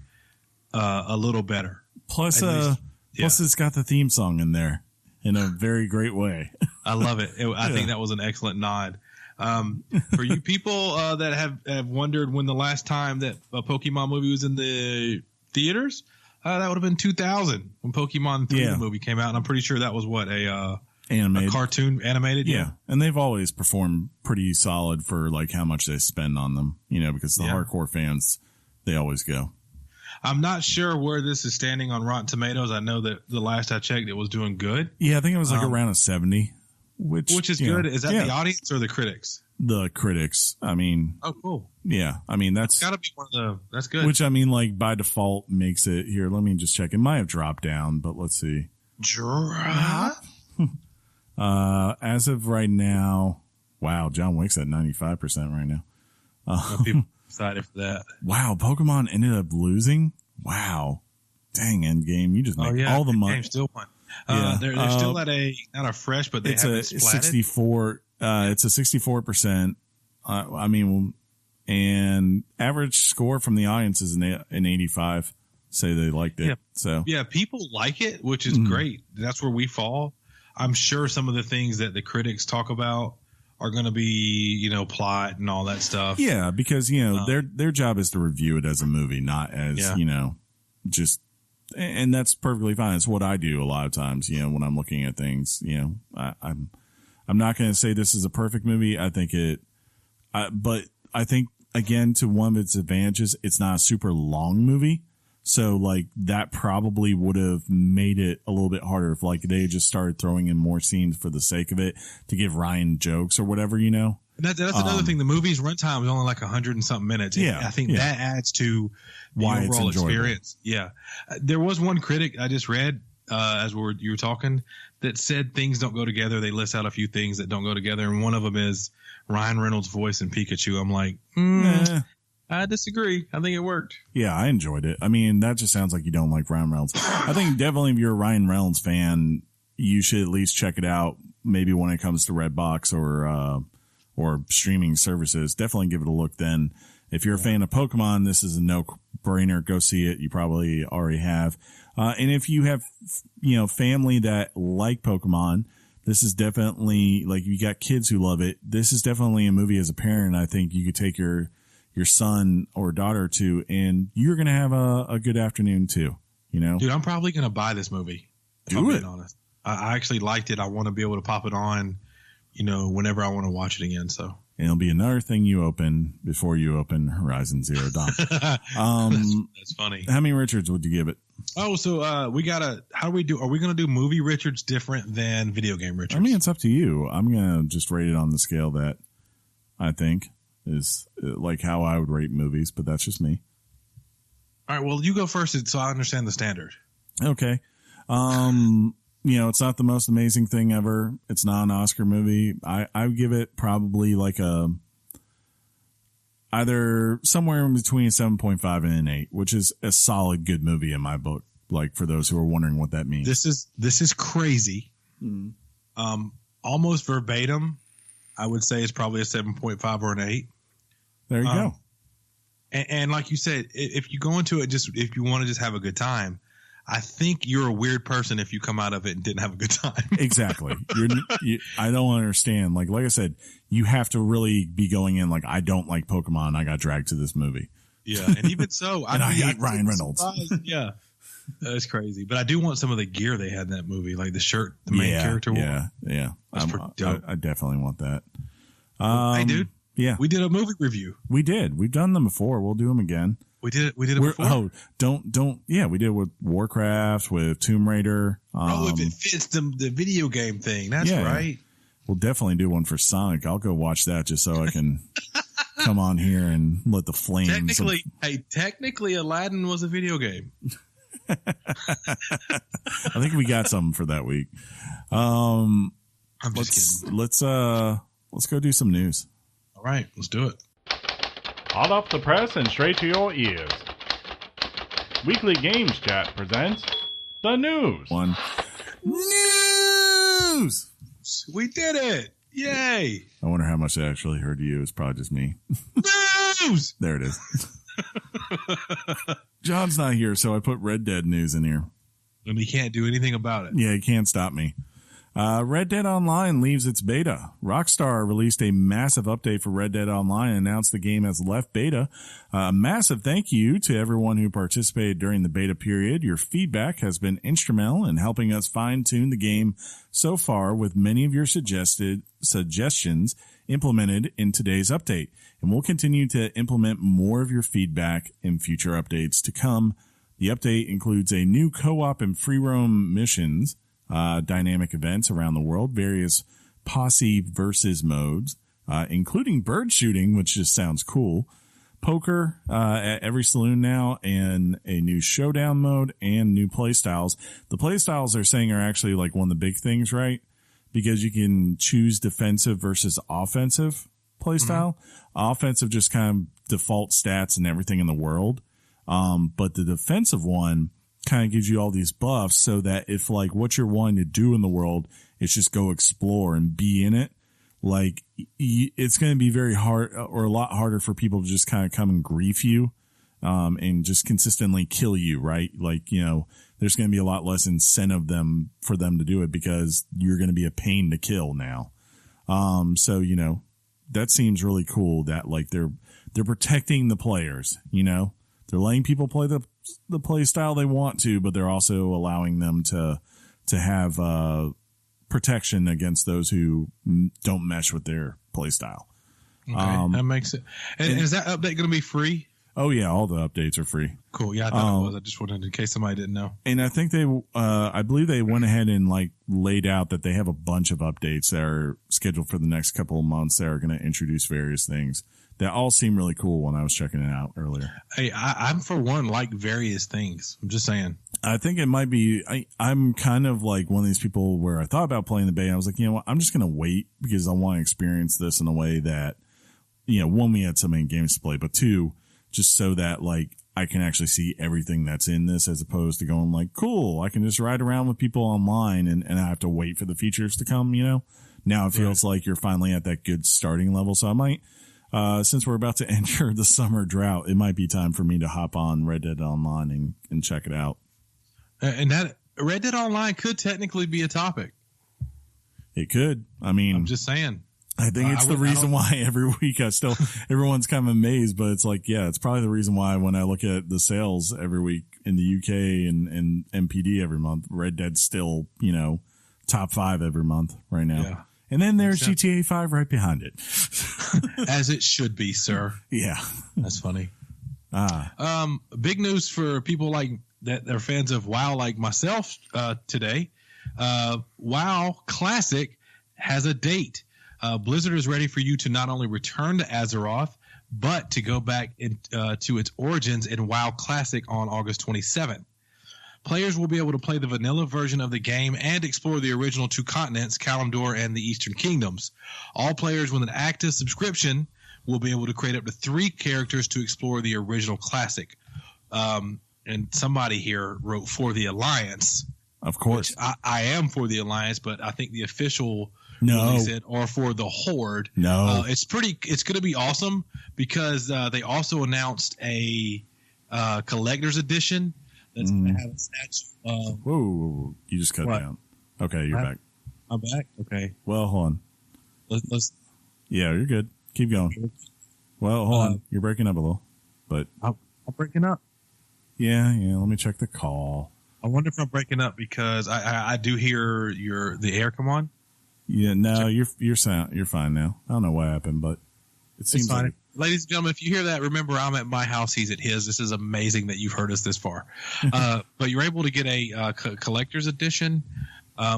a little better. Plus, it's got the theme song in there in a very great way. I love it. I think that was an excellent nod. For you people that have wondered when the last time that a Pokemon movie was in the theaters, that would have been 2000 when Pokemon 3 the movie came out. And I'm pretty sure that was a cartoon animated. Yeah. And they've always performed pretty solid for like how much they spend on them, because the hardcore fans, they always go. I'm not sure where this is standing on Rotten Tomatoes. I know that the last I checked, it was doing good. Yeah, I think it was like around a 70. Which is good. Is that the audience or the critics? The critics. I mean. Oh, cool. Yeah. I mean, that's got to be one of that's good. Which, I mean, like, by default makes it here. Let me just check. It might have dropped down, but let's see. Drop? As of right now, wow, John Wick's at 95% right now. People excited for that. Wow, Pokemon ended up losing? Wow. Dang, Endgame. You just make all the money. Still won. They're still at not a fresh, but they have 64. It's a 64%. I mean, and average score from the audience is an 85. Say they liked it. Yeah. So people like it, which is great. That's where we fall. I'm sure some of the things that the critics talk about are going to be, plot and all that stuff. Yeah, because their job is to review it as a movie, not as just. And that's perfectly fine. It's what I do a lot of times, when I'm looking at things, I'm not going to say this is a perfect movie. I think but I think again, to one of its advantages, it's not a super long movie. So like that probably would have made it a little bit harder if like they just started throwing in more scenes for the sake of it to give Ryan jokes or whatever, And that's another thing. The movie's runtime is only like 100 and something minutes. Yeah. I think that adds to the why overall it's enjoyable. Experience. Yeah. There was one critic I just read as you were talking that said things don't go together. They list out a few things that don't go together. And one of them is Ryan Reynolds' voice in Pikachu. I'm like, I disagree. I think it worked. Yeah, I enjoyed it. I mean, that just sounds like you don't like Ryan Reynolds. I think definitely if you're a Ryan Reynolds fan, you should at least check it out. Maybe when it comes to Redbox or streaming services, definitely give it a look then. If you're a fan of Pokemon, this is a no-brainer. Go see it. You probably already have. And if you have, family that like Pokemon, this is definitely, like, you got kids who love it. This is definitely a movie as a parent. I think you could take your son or daughter to, and you're going to have a good afternoon too, Dude, I'm probably going to buy this movie. Do it. Honest. I actually liked it. I want to be able to pop it on, whenever I want to watch it again. So. And it'll be another thing you open before you open Horizon Zero Dawn. That's funny. How many Richards would you give it? Oh, so we gotta. How do we do? Are we going to do movie Richards different than video game Richards? I mean, it's up to you. I'm going to just rate it on the scale that I think is like how I would rate movies, but that's just me. All right. Well, you go first, so I understand the standard. Okay. It's not the most amazing thing ever. It's not an Oscar movie. I would give it probably like either somewhere in between 7.5 and an 8, which is a solid good movie in my book. Like for those who are wondering what that means. This is crazy. Almost verbatim, I would say it's probably a 7.5 or an 8. There you go. And like you said, if you go into it if you want to just have a good time, I think you're a weird person if you come out of it and didn't have a good time. Exactly. I don't understand. Like I said, you have to really be going in like, I don't like Pokemon. I got dragged to this movie. Yeah, and even so, I hate Ryan Reynolds. Yeah, that's crazy. But I do want some of the gear they had in that movie, like the shirt the main character wore. Yeah. I definitely want that. Hey, dude. Yeah, we did a movie review. We did. We've done them before. We'll do them again. We did it before. Oh, don't. Yeah, we did it with Warcraft, with Tomb Raider. If it fits the video game thing, that's right. We'll definitely do one for Sonic. I'll go watch that just so I can come on here and let the flames. Technically, Aladdin was a video game. I think we got something for that week. I'm just kidding. Let's go do some news. All right, let's do it. Hot off the press and straight to your ears. Weekly Games Chat presents the news. News! We did it! Yay! I wonder how much they actually heard you. It's probably just me. News! There it is. John's not here, so I put Red Dead news in here. And he can't do anything about it. Yeah, he can't stop me. Red Dead Online leaves its beta. Rockstar released a massive update for Red Dead Online and announced the game has left beta. A massive thank you to everyone who participated during the beta period. Your feedback has been instrumental in helping us fine-tune the game so far, with many of your suggestions implemented in today's update. And we'll continue to implement more of your feedback in future updates to come. The update includes a new co-op and free roam missions, dynamic events around the world, various posse versus modes, including bird shooting, which just sounds cool, poker at every saloon now, and a new showdown mode and new play styles. The play styles they're saying are actually like one of the big things, right? Because you can choose defensive versus offensive play style. Mm-hmm. Offensive just kind of default stats and everything in the world. But the defensive one kind of gives you all these buffs so that if like what you're wanting to do in the world is just go explore and be in it, like it's going to be very hard or a lot harder for people to just kind of come and grief you, and just consistently kill you, right? Like, you know, there's going to be a lot less incentive for them to do it because you're going to be a pain to kill now. So, you know, that seems really cool that like they're protecting the players, you know, they're letting people play the play style they want to, but they're also allowing them to have protection against those who don't mesh with their play style. Okay, that makes it. And is that update going to be free? Oh yeah, all the updates are free. Cool. Yeah, I thought it was. I just wanted in case somebody didn't know. And I think I believe they went ahead and like laid out that they have a bunch of updates that are scheduled for the next couple of months that are going to introduce various things. That all seem really cool when I was checking it out earlier. Hey, I'm for one like various things. I'm just saying. I think it might be. I'm kind of like one of these people where I thought about playing the beta. I was like, you know what? I'm just going to wait because I want to experience this in a way that, you know, one, we had so many games to play, but two, just so that like I can actually see everything that's in this as opposed to going like, cool, I can just ride around with people online and I have to wait for the features to come, you know? Now it feels like you're finally at that good starting level. So I might. Since we're about to enter the summer drought, it might be time for me to hop on Red Dead Online and check it out. And that Red Dead Online could technically be a topic. It could. I mean, I'm just saying. I think it's the reason why every week everyone's kind of amazed, but it's like, yeah, it's probably the reason why when I look at the sales every week in the UK and MPD every month, Red Dead's still, you know, top 5 every month right now. Yeah. And then there's GTA 5 right behind it. As it should be, sir. Yeah. That's funny. Big news for people like that are fans of WoW like myself today. WoW Classic has a date. Blizzard is ready for you to not only return to Azeroth, but to go back to its origins in WoW Classic on August 27th. Players will be able to play the vanilla version of the game and explore the original 2 continents, Kalimdor and the Eastern Kingdoms. All players with an active subscription will be able to create up to 3 characters to explore the original Classic. And somebody here wrote for the Alliance. Of course. I am for the Alliance, but I think the official release it or for the Horde. No. It's going to be awesome because they also announced a collector's edition that's going to have a statue of... Whoa, you just cut down. Okay, you're back. I'm back? Okay. Well, hold on. Let's Yeah, you're good. Keep going. Well, hold on. You're breaking up a little, but... I'm breaking up. Yeah, let me check the call. I wonder if I'm breaking up because I do hear the air come on. Yeah, no, you're fine now. I don't know what happened, but it seems fine. like... Ladies and gentlemen, if you hear that, remember I'm at my house, he's at his. This is amazing that you've heard us this far. But you're able to get a collector's edition,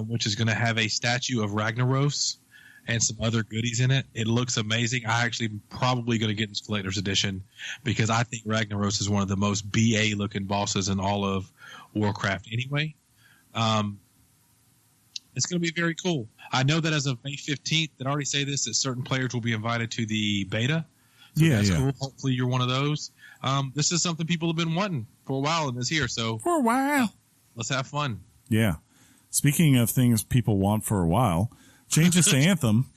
which is going to have a statue of Ragnaros and some other goodies in it. It looks amazing. I actually probably going to get this collector's edition because I think Ragnaros is one of the most BA looking bosses in all of Warcraft anyway. It's going to be very cool. I know that as of May 15th, that I already say this, that certain players will be invited to the beta. So that's cool. Hopefully you're one of those. This is something people have been wanting for a while and it's here. So for a while, let's have fun. Yeah. Speaking of things people want for a while, changes to Anthem.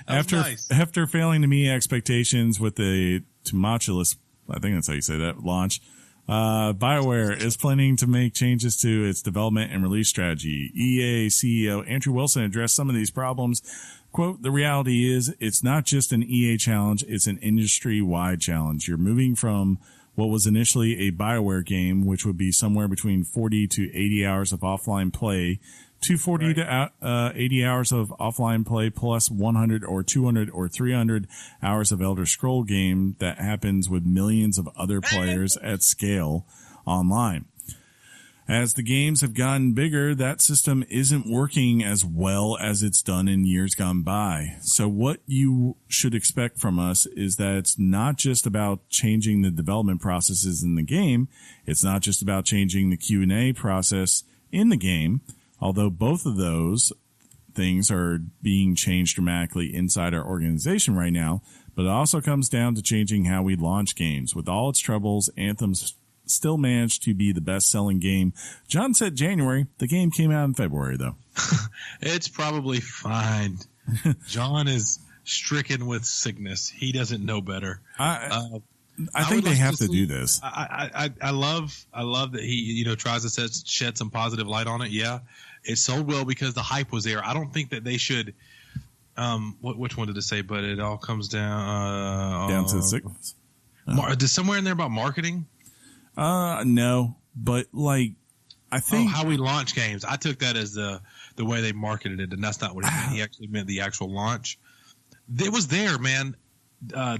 After failing to meet expectations with the tumultuous, I think that's how you say that, launch, BioWare is planning to make changes to its development and release strategy. EA CEO Andrew Wilson addressed some of these problems. Quote, the reality is it's not just an EA challenge, it's an industry-wide challenge. You're moving from what was initially a BioWare game, which would be somewhere between 40 to 80 hours of offline play, to 40 to 80 hours of offline play plus 100 or 200 or 300 hours of Elder Scroll game that happens with millions of other players at scale online. As the games have gotten bigger, that system isn't working as well as it's done in years gone by. So what you should expect from us is that it's not just about changing the development processes in the game. It's not just about changing the Q&A process in the game, although both of those things are being changed dramatically inside our organization right now. But it also comes down to changing how we launch games. With all its troubles, Anthem's still managed to be the best-selling game. John said January. The game came out in February, though. It's probably fine. John is stricken with sickness. He doesn't know better. I think they have to do this. I love that he tries to shed some positive light on it. Yeah, it sold well because the hype was there. I don't think that they should. Which one did it say? But it all comes down to sickness. Is somewhere in there about marketing? No, but I think how we launch games. I took that as the way they marketed it, and that's not what he meant. He actually meant the actual launch. It was there, man.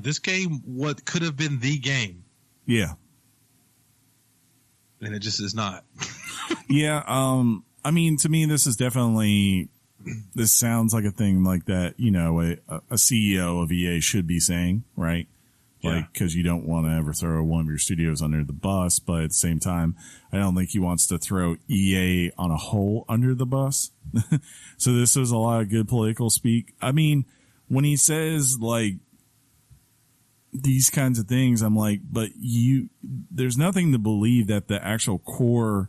This game, what could have been the game. Yeah. And it just is not. Yeah. I mean, to me, this sounds like a thing like that, a CEO of EA should be saying, right? Because you don't want to ever throw one of your studios under the bus, but at the same time, I don't think he wants to throw EA on a whole under the bus. So this was a lot of good political speak. I mean, when he says these kinds of things, I'm like, but there's nothing to believe that the actual core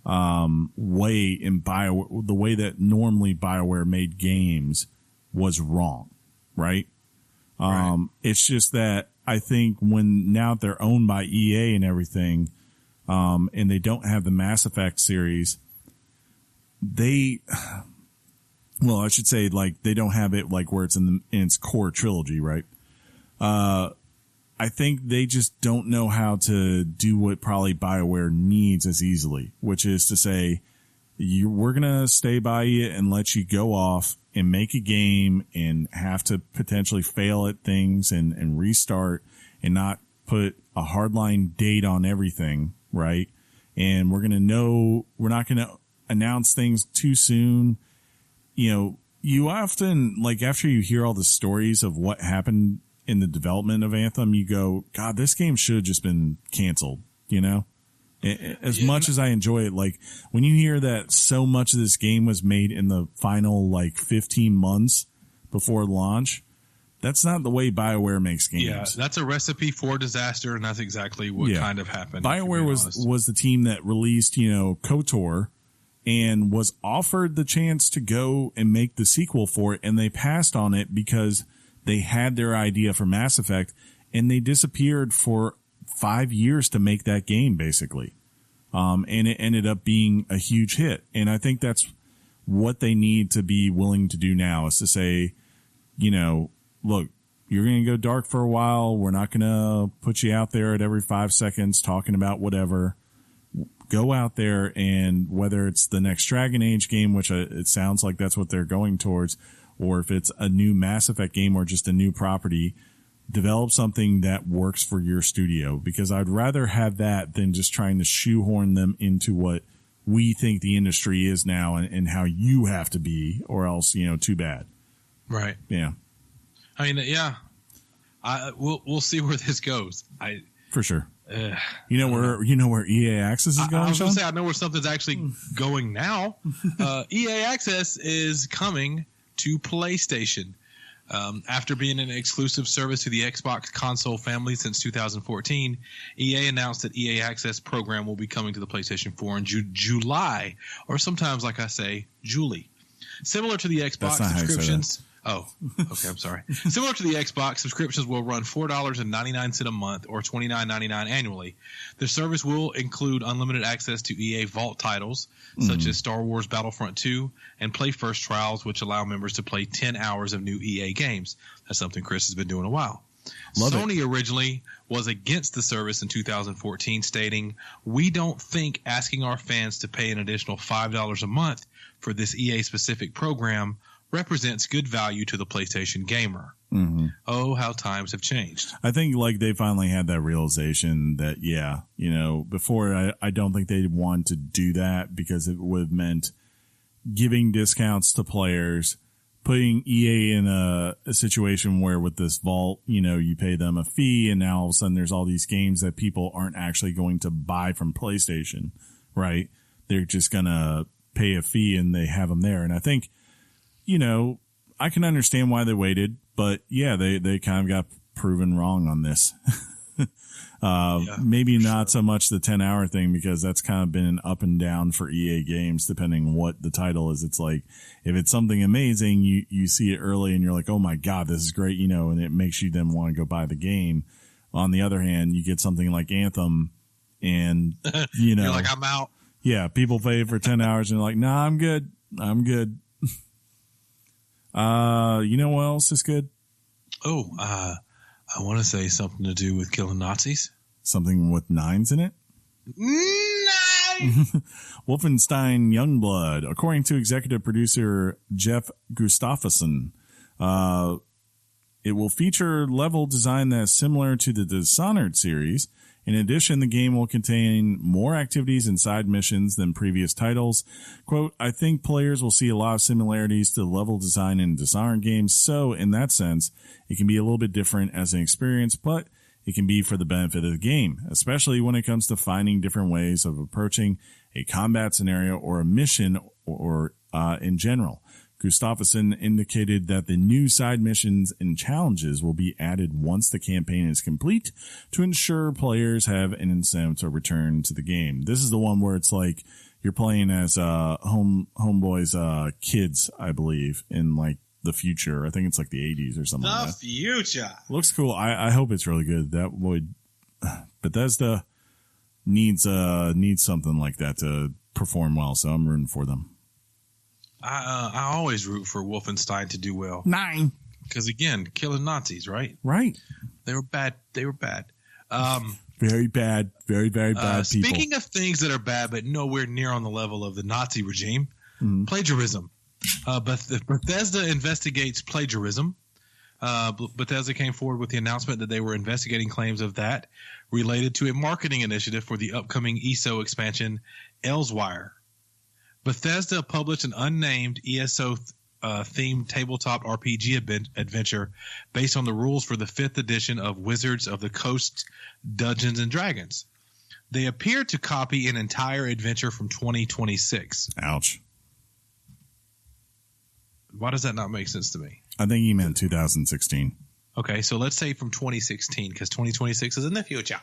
way in BioWare, the way that normally BioWare made games was wrong, right? It's just that I think now they're owned by EA and everything, and they don't have the Mass Effect series, I should say they don't have it where it's in its core trilogy, right? I think they just don't know how to do what probably BioWare needs as easily, which is to say, we're going to stay by you and let you go off and make a game and have to potentially fail at things and restart and not put a hardline date on everything, right? And we're not going to announce things too soon. You often, after you hear all the stories of what happened in the development of Anthem, you go, God, this game should have just been canceled, As much as I enjoy it, when you hear that so much of this game was made in the final 15 months before launch, that's not the way BioWare makes games. Yeah, that's a recipe for disaster, and that's exactly what kind of happened. BioWare was the team that released, KOTOR and was offered the chance to go and make the sequel for it, and they passed on it because they had their idea for Mass Effect, and they disappeared for 5 years to make that game, basically. and it ended up being a huge hit. And I think that's what they need to be willing to do now, is to say, look, you're going to go dark for a while. We're not going to put you out there at every 5 seconds talking about whatever. Go out there, and whether it's the next Dragon Age game, which it sounds like that's what they're going towards, or if it's a new Mass Effect game or just a new property, develop something that works for your studio, because I'd rather have that than just trying to shoehorn them into what we think the industry is now and how you have to be, or else, too bad. Right. Yeah. I mean, yeah. We'll see where this goes. For sure. Where EA Access is going? I was going to say, I know where something's actually going now. EA Access is coming to PlayStation. After being an exclusive service to the Xbox console family since 2014, EA announced that EA Access program will be coming to the PlayStation 4 in July, or sometimes, like I say, Julie. Similar to the Xbox subscriptions. Oh, okay. I'm sorry. Similar to the Xbox, subscriptions will run $4.99 a month or $29.99 annually. The service will include unlimited access to EA Vault titles such as Star Wars Battlefront 2 and Play First trials, which allow members to play 10 hours of new EA games. That's something Chris has been doing a while. Sony originally was against the service in 2014, stating, "We don't think asking our fans to pay an additional $5 a month for this EA-specific program represents good value to the PlayStation gamer." Mm-hmm. Oh, how times have changed. I think they finally had that realization that, before I don't think they'd want to do that, because it would have meant giving discounts to players, putting EA in a situation where with this vault, you pay them a fee, and now all of a sudden there's all these games that people aren't actually going to buy from PlayStation, right? They're just going to pay a fee and they have them there. And I think, I can understand why they waited, but yeah, they kind of got proven wrong on this. Maybe not so much the 10-hour thing, because that's kind of been up and down for EA games, depending what the title is. It's like, if it's something amazing, you see it early and you're like, oh my God, this is great, and it makes you then want to go buy the game. On the other hand, you get something like Anthem and, you're like, I'm out. Yeah. People pay for 10 hours and they're like, nah, I'm good. What else is good? Oh, I want to say something to do with killing Nazis. Something with 9s in it? 9! Wolfenstein Youngblood. According to executive producer Jeff Gustafsson, it will feature level design that's similar to the Dishonored series. In addition, the game will contain more activities and side missions than previous titles. Quote, "I think players will see a lot of similarities to the level design in Dishonored games, so in that sense, it can be a little bit different as an experience, but it can be for the benefit of the game, especially when it comes to finding different ways of approaching a combat scenario or a mission or in general." Gustafsson indicated that the new side missions and challenges will be added once the campaign is complete to ensure players have an incentive to return to the game. This is the one where it's like you're playing as Homeboy's kids, I believe, in the future. I think it's like the 80s or something like that. The future. Looks cool. I hope it's really good. That would Bethesda needs something like that to perform well, so I'm rooting for them. I always root for Wolfenstein to do well. 9. Because again, killing Nazis, right? Right. They were bad. Very bad. Very, very bad people. Speaking of things that are bad, but nowhere near on the level of the Nazi regime, plagiarism. Bethesda investigates plagiarism. Bethesda came forward with the announcement that they were investigating claims of that related to a marketing initiative for the upcoming ESO expansion, Elsewhere. Bethesda published an unnamed ESO themed tabletop RPG adventure based on the rules for the 5th edition of Wizards of the Coast Dungeons and Dragons. They appear to copy an entire adventure from 2026. Ouch. Why does that not make sense to me? I think he meant 2016. Okay, so let's say from 2016, because 2026 is in the future.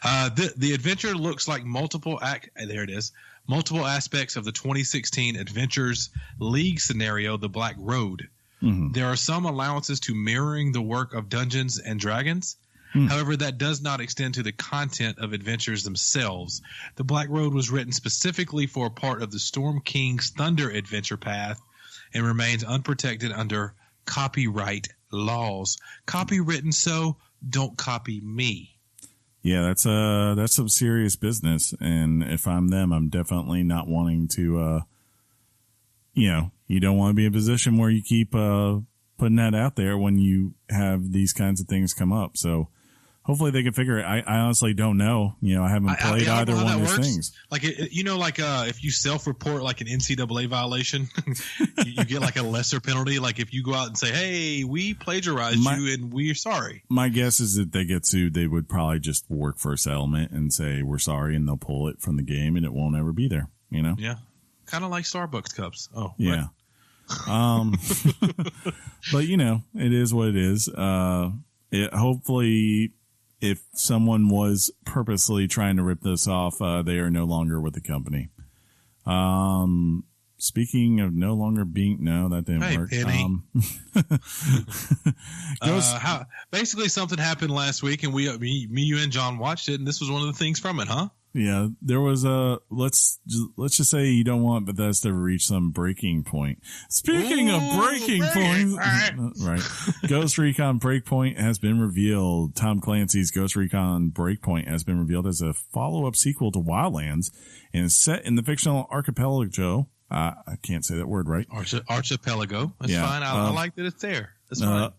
The adventure looks like multiple aspects of the 2016 Adventures League scenario, The Black Road. Mm-hmm. There are some allowances to mirroring the work of Dungeons and Dragons. However, that does not extend to the content of adventures themselves. The Black Road was written specifically for a part of the Storm King's Thunder adventure path and remains unprotected under copyright laws. Copywritten, so don't copy me. Yeah, that's some serious business. And if I'm them, I'm definitely not wanting to, you don't want to be in a position where you keep putting that out there when you have these kinds of things come up. So hopefully they can figure it. I honestly don't know. I haven't played either one of these things. Like, if you self-report like an NCAA violation, you get like a lesser penalty. Like if you go out and say, hey, we plagiarized you and we're sorry. My guess is that they get sued, they would probably just work for a settlement and say, we're sorry. And they'll pull it from the game and it won't ever be there, Yeah. Kind of like Starbucks cups. Oh, yeah. Right. But it is what it is. Hopefully if someone was purposely trying to rip this off, they are no longer with the company. Speaking of no longer being, no, that didn't work. Penny. Basically something happened last week and me, you and John watched it and this was one of the things from it, huh? Yeah, there was let's just say you don't want Bethesda to reach some breaking point. Speaking of breaking points, right. Ghost Recon Breakpoint has been revealed. Tom Clancy's Ghost Recon Breakpoint has been revealed as a follow-up sequel to Wildlands and is set in the fictional archipelago. I can't say that word right. Archipelago. That's fine. I like that it's there.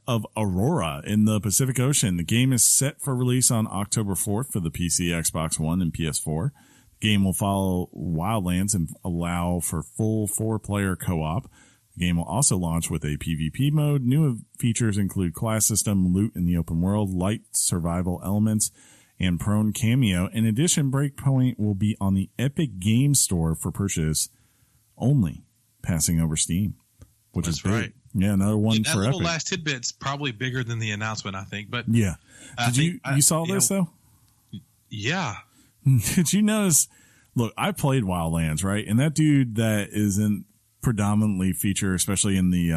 Of Aurora in the Pacific Ocean. The game is set for release on October 4th for the PC, Xbox One, and PS4. The game will follow Wildlands and allow for full 4-player co-op. The game will also launch with a PvP mode. New features include class system, loot in the open world, light survival elements, and prone cameo. In addition, Breakpoint will be on the Epic Games Store for purchase only, passing over Steam, which is big. Right. Yeah, another one for Epic. That little last tidbit's probably bigger than the announcement, I think. But yeah, you saw this though? Yeah. Did you notice? Look, I played Wildlands, right? And that dude that isn't predominantly featured, especially in the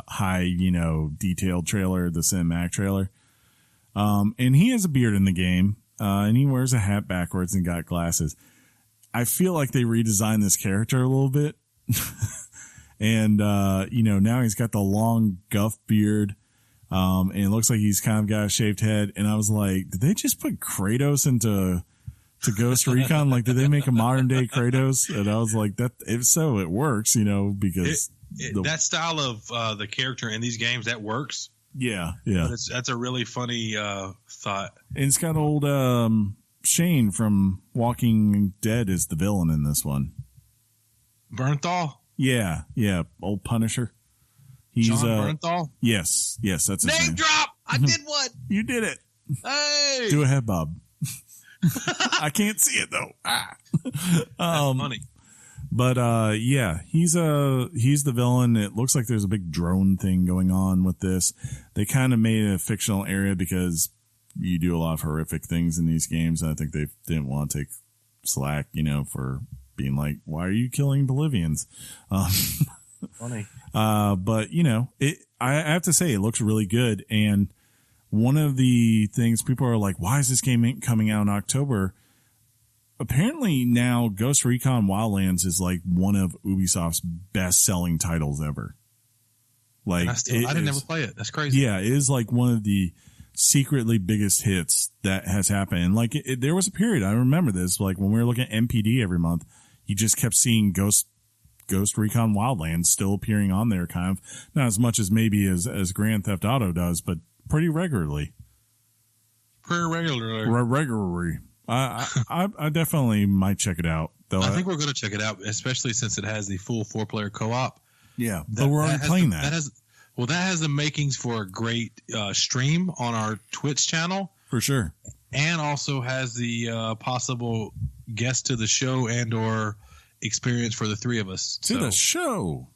high, detailed trailer, the cinematic trailer. And he has a beard in the game, and he wears a hat backwards and got glasses. I feel like they redesigned this character a little bit. And, now he's got the long guff beard. And it looks like he's kind of got a shaved head. And I was like, did they just put Kratos into Ghost Recon? Like, did they make a modern day Kratos? And I was like, that, if so, it works, because that style of, the character in these games, that works. Yeah. Yeah. But that's a really funny, thought. And it's got old, Shane from Walking Dead is the villain in this one. Bernthal? Yeah, old Punisher. He's John Bernthal? Yes, that's his name. Drop! I did what? You did it. Hey! Do a head bob. I can't see it though. That's funny. But he's the villain. It looks like there's a big drone thing going on with this. They kind of made it a fictional area because you do a lot of horrific things in these games. And I think they didn't want to take slack, for being like, why are you killing Bolivians? Funny. But I have to say it looks really good. And one of the things people are like, why is this game coming out in October? Apparently now Ghost Recon Wildlands is like one of Ubisoft's best selling titles ever. Like, I didn't ever play it. That's crazy. Yeah. It is like one of the secretly biggest hits that has happened. And like, there was a period, I remember this, like when we were looking at MPD every month, you just kept seeing Ghost Recon Wildlands still appearing on there, kind of not as much as maybe as Grand Theft Auto does, but pretty regularly. Regularly. I definitely might check it out. Though I think we're going to check it out, especially since it has the full 4-player co-op. Yeah, but we're already playing that. That has the makings for a great stream on our Twitch channel. For sure. And also has the possible guest to the show and or experience for the three of us. For the show.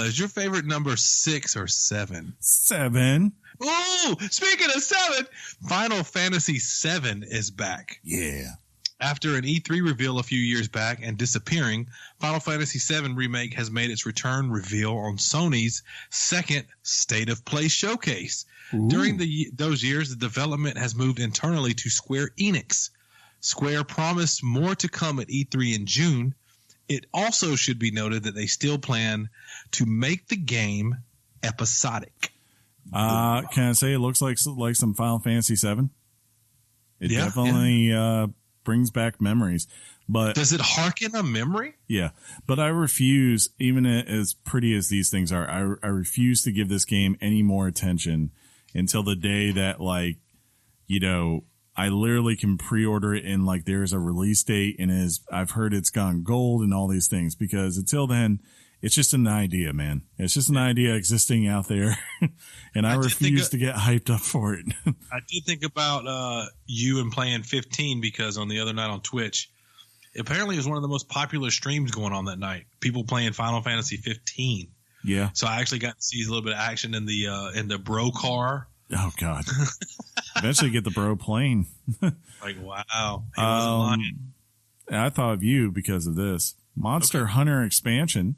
Is your favorite number 6 or 7? 7. Oh, speaking of 7, Final Fantasy 7 is back. Yeah. After an E3 reveal a few years back and disappearing, Final Fantasy VII Remake has made its return reveal on Sony's second State of Play showcase. Ooh. During those years, the development has moved internally to Square Enix. Square promised more to come at E3 in June. It also should be noted that they still plan to make the game episodic. Can I say it looks like some Final Fantasy VII? It definitely brings back memories. But does it harken a memory? Yeah, but I refuse, even as pretty as these things are, I refuse to give this game any more attention until the day that, like, you know, I literally can pre-order it and, like, there's a release date and I've heard it's gone gold and all these things, because until then, it's just an idea, man. It's just an idea existing out there, and I refuse to get hyped up for it. I did think about you and playing 15, because on the other night on Twitch, apparently it was one of the most popular streams going on that night. People playing Final Fantasy 15. Yeah. So I actually got to see a little bit of action in the bro car. Oh God! Eventually get the bro plane. Like, wow. He wasn't lying. I thought of you because of this Monster Hunter expansion.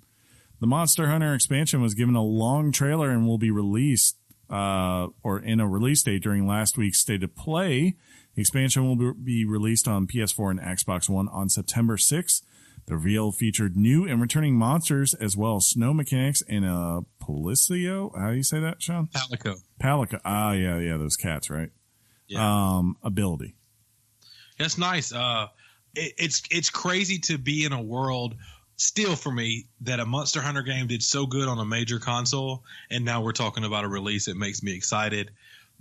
The Monster Hunter expansion was given a long trailer and will be released, or in a release date during last week's State of Play. The expansion will be released on PS4 and Xbox One on September 6th. The reveal featured new and returning monsters, as well as snow mechanics and a Policio. How do you say that, Sean? Palico. Ah, yeah, those cats, right? Yeah. Ability. That's nice. It's crazy to be in a world, still for me, that a Monster Hunter game did so good on a major console, and now we're talking about a release. It makes me excited.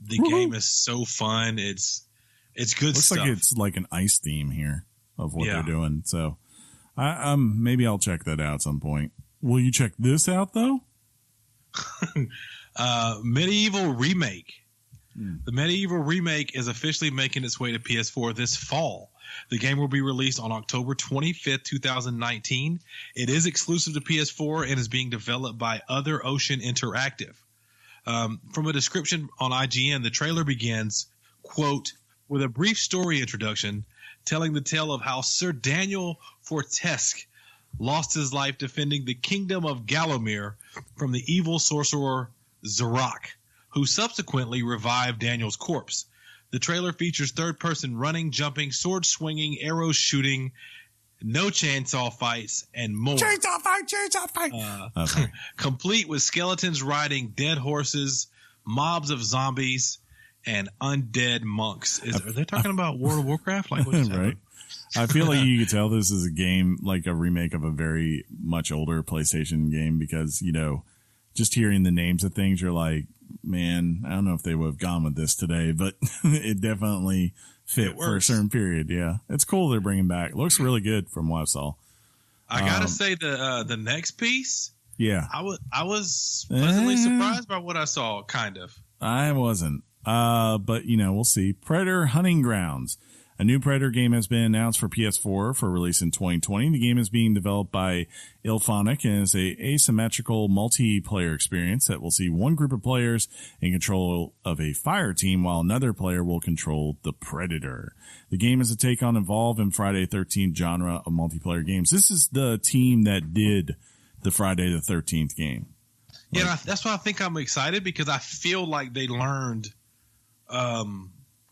The game is so fun. It's good Looks stuff. Looks like it's like an ice theme here of what they're doing. So maybe I'll check that out at some point. Will you check this out, though? Medieval Remake. The Medieval Remake is officially making its way to PS4 this fall. The game will be released on October 25th, 2019. It is exclusive to PS4 and is being developed by Other Ocean Interactive. From a description on IGN, the trailer begins, quote, with a brief story introduction telling the tale of how Sir Daniel Fortesque lost his life defending the kingdom of Gallowmere from the evil sorcerer Zarok, who subsequently revived Daniel's corpse. The trailer features third-person running, jumping, sword-swinging, arrow shooting, no chainsaw fights, and more. Chainsaw fight! Complete with skeletons riding dead horses, mobs of zombies, and undead monks. Are they talking about World of Warcraft? Like, what's right. I feel like you could tell this is a game, like a remake of a very much older PlayStation game, because, you know, just hearing the names of things, you're like, man, I don't know if they would have gone with this today, but it definitely fit for a certain period. Yeah. It's cool they're bringing back. It looks really good from what I saw. I got to say the next piece. Yeah. I was pleasantly surprised by what I saw, kind of. I wasn't. But, you know, we'll see. Predator Hunting Grounds. A new Predator game has been announced for PS4 for release in 2020. The game is being developed by Ilphonic and is a asymmetrical multiplayer experience that will see one group of players in control of a fire team while another player will control the Predator. The game is a take on Evolve and Friday the 13th genre of multiplayer games. This is the team that did the Friday the 13th game. Yeah, that's why I think I'm excited, because I feel like they learned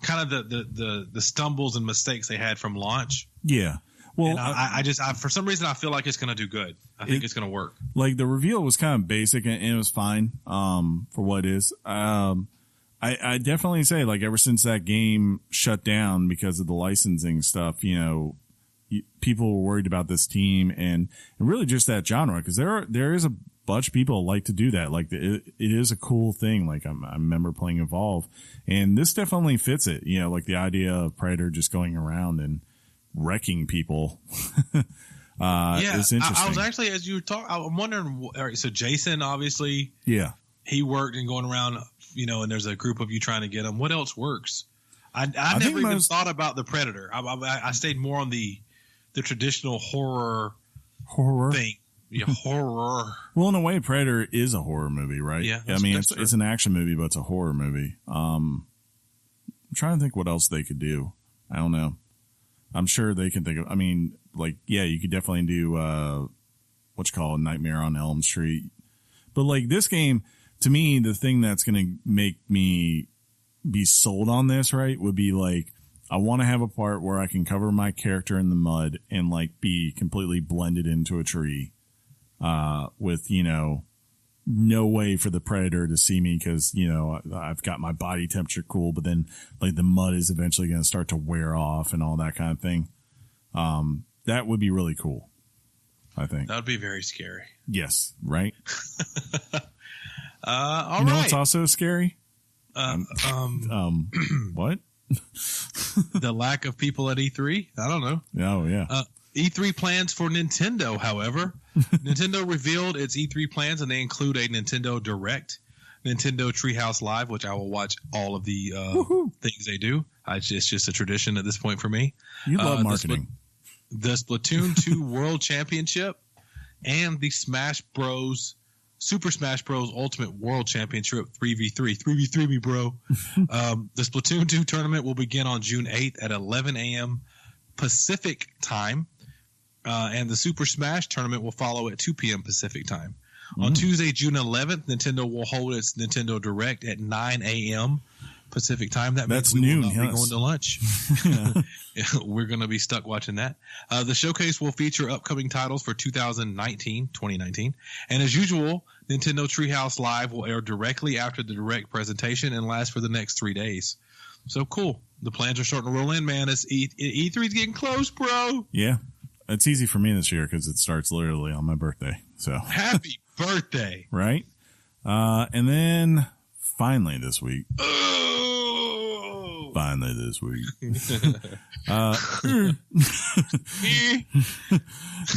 kind of the stumbles and mistakes they had from launch. Yeah. Well, I just for some reason I feel like it's going to do good. I think it's going to work. Like, the reveal was kind of basic and it was fine for what it is. I definitely say, like, ever since that game shut down because of the licensing stuff, you know, people were worried about this team and really just that genre, because there is a bunch of people like to do that. Like, it is a cool thing. Like, I remember playing Evolve, and this definitely fits it. You know, like the idea of Predator just going around and wrecking people. It's interesting. I was actually, as you were talking, I'm wondering. All right, so Jason, obviously, he worked and going around, you know, and there's a group of you trying to get him. What else works? I never even thought about the Predator. I stayed more on the traditional horror thing. Yeah, horror. Well, in a way, Predator is a horror movie, right? Yeah. I mean, it's an action movie, but it's a horror movie. I'm trying to think what else they could do. I don't know. I'm sure they can think of. I mean, like, yeah, you could definitely do Nightmare on Elm Street. But like this game, to me, the thing that's going to make me be sold on this, right, would be like, I want to have a part where I can cover my character in the mud and like be completely blended into a tree, with, you know, no way for the predator to see me because, you know, I've got my body temperature cool, but then like the mud is eventually going to start to wear off and all that kind of thing. That would be really cool, I think. That would be very scary. Yes, right? All you know right. what's also scary? What? The lack of people at E3? I don't know. Oh, yeah. E3 plans for Nintendo, however. Nintendo revealed its E3 plans, and they include a Nintendo Direct, Nintendo Treehouse Live, which I will watch all of the things they do. It's just a tradition at this point for me. You love marketing. The Splatoon 2 World Championship and the Super Smash Bros. Ultimate World Championship 3v3. 3v3 me, bro. The Splatoon 2 tournament will begin on June 8th at 11 a.m. Pacific time. And the Super Smash tournament will follow at 2 p.m. Pacific time. On Tuesday, June 11th, Nintendo will hold its Nintendo Direct at 9 a.m. Pacific time. That's noon. We're going to lunch. We're going to be stuck watching that. The showcase will feature upcoming titles for 2019. And as usual, Nintendo Treehouse Live will air directly after the Direct presentation and last for the next 3 days. So cool. The plans are starting to roll in, man. E3's getting close, bro. Yeah. It's easy for me this year because it starts literally on my birthday. So happy birthday. Right. And then finally this week.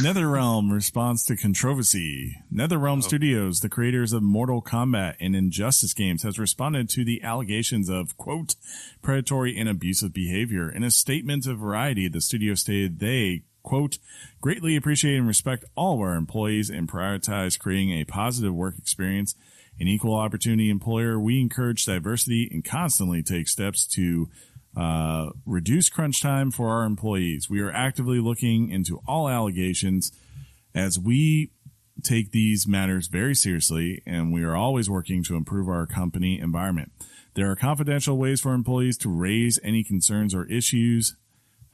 NetherRealm responds to controversy. NetherRealm Studios, the creators of Mortal Kombat and Injustice games, has responded to the allegations of, quote, predatory and abusive behavior. In a statement to Variety, the studio stated they, quote, greatly appreciate and respect all of our employees and prioritize creating a positive work experience. An equal opportunity employer, we encourage diversity and constantly take steps to reduce crunch time for our employees. We are actively looking into all allegations as we take these matters very seriously, and we are always working to improve our company environment. There are confidential ways for employees to raise any concerns or issues.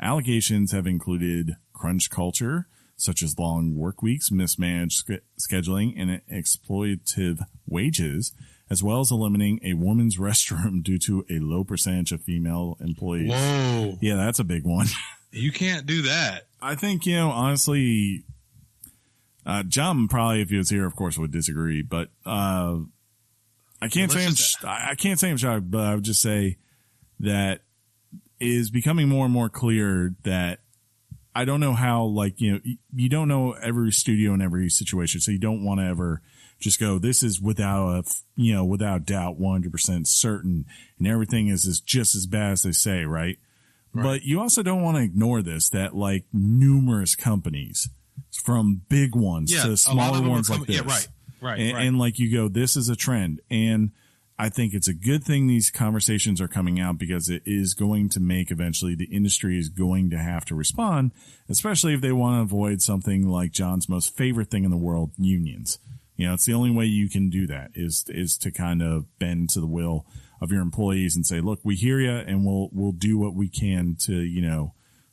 Allegations have included crunch culture, such as long work weeks, mismanaged scheduling, and exploitative wages, as well as eliminating a woman's restroom due to a low percentage of female employees. Whoa. Yeah, that's a big one. You can't do that. I think, honestly, John probably, if he was here, of course, would disagree, but I can't say I'm shocked, but I would just say that it is becoming more and more clear that I don't know how, you don't know every studio in every situation, so you don't want to ever just go, this is without doubt, 100% certain, and everything is just as bad as they say, right? But you also don't want to ignore this, that numerous companies, from big ones to smaller ones like this. Yeah, right. And you go, this is a trend. And I think it's a good thing these conversations are coming out because it is going to make eventually the industry is going to have to respond, especially if they want to avoid something like John's most favorite thing in the world, unions. It's the only way you can do that is to kind of bend to the will of your employees and say, look, we hear you and we'll do what we can to,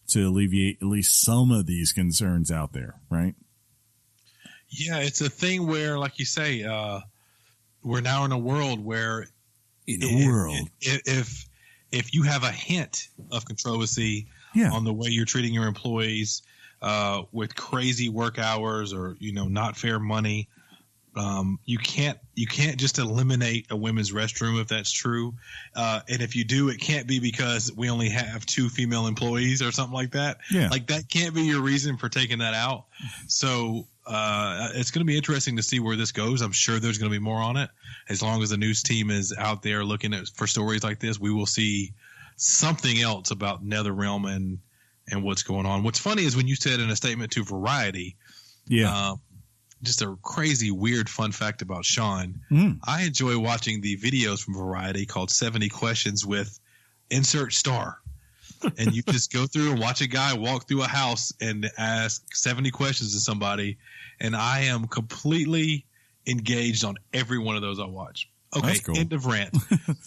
to alleviate at least some of these concerns out there. Right. Yeah. It's a thing where, like you say, we're now in a world where if you have a hint of controversy on the way you're treating your employees with crazy work hours or not fair money, you can't just eliminate a women's restroom if that's true, and if you do, it can't be because we only have 2 female employees or something like that. That can't be your reason for taking that out. So it's going to be interesting to see where this goes. I'm sure there's going to be more on it. As long as the news team is out there looking for stories like this, we will see something else about NetherRealm and what's going on. What's funny is when you said in a statement to Variety, just a crazy, weird fun fact about Shaun. I enjoy watching the videos from Variety called 70 Questions with insert star. and you just go through and watch a guy walk through a house and ask 70 questions to somebody, and I am completely engaged on every one of those I watch. Okay, cool. End of rant.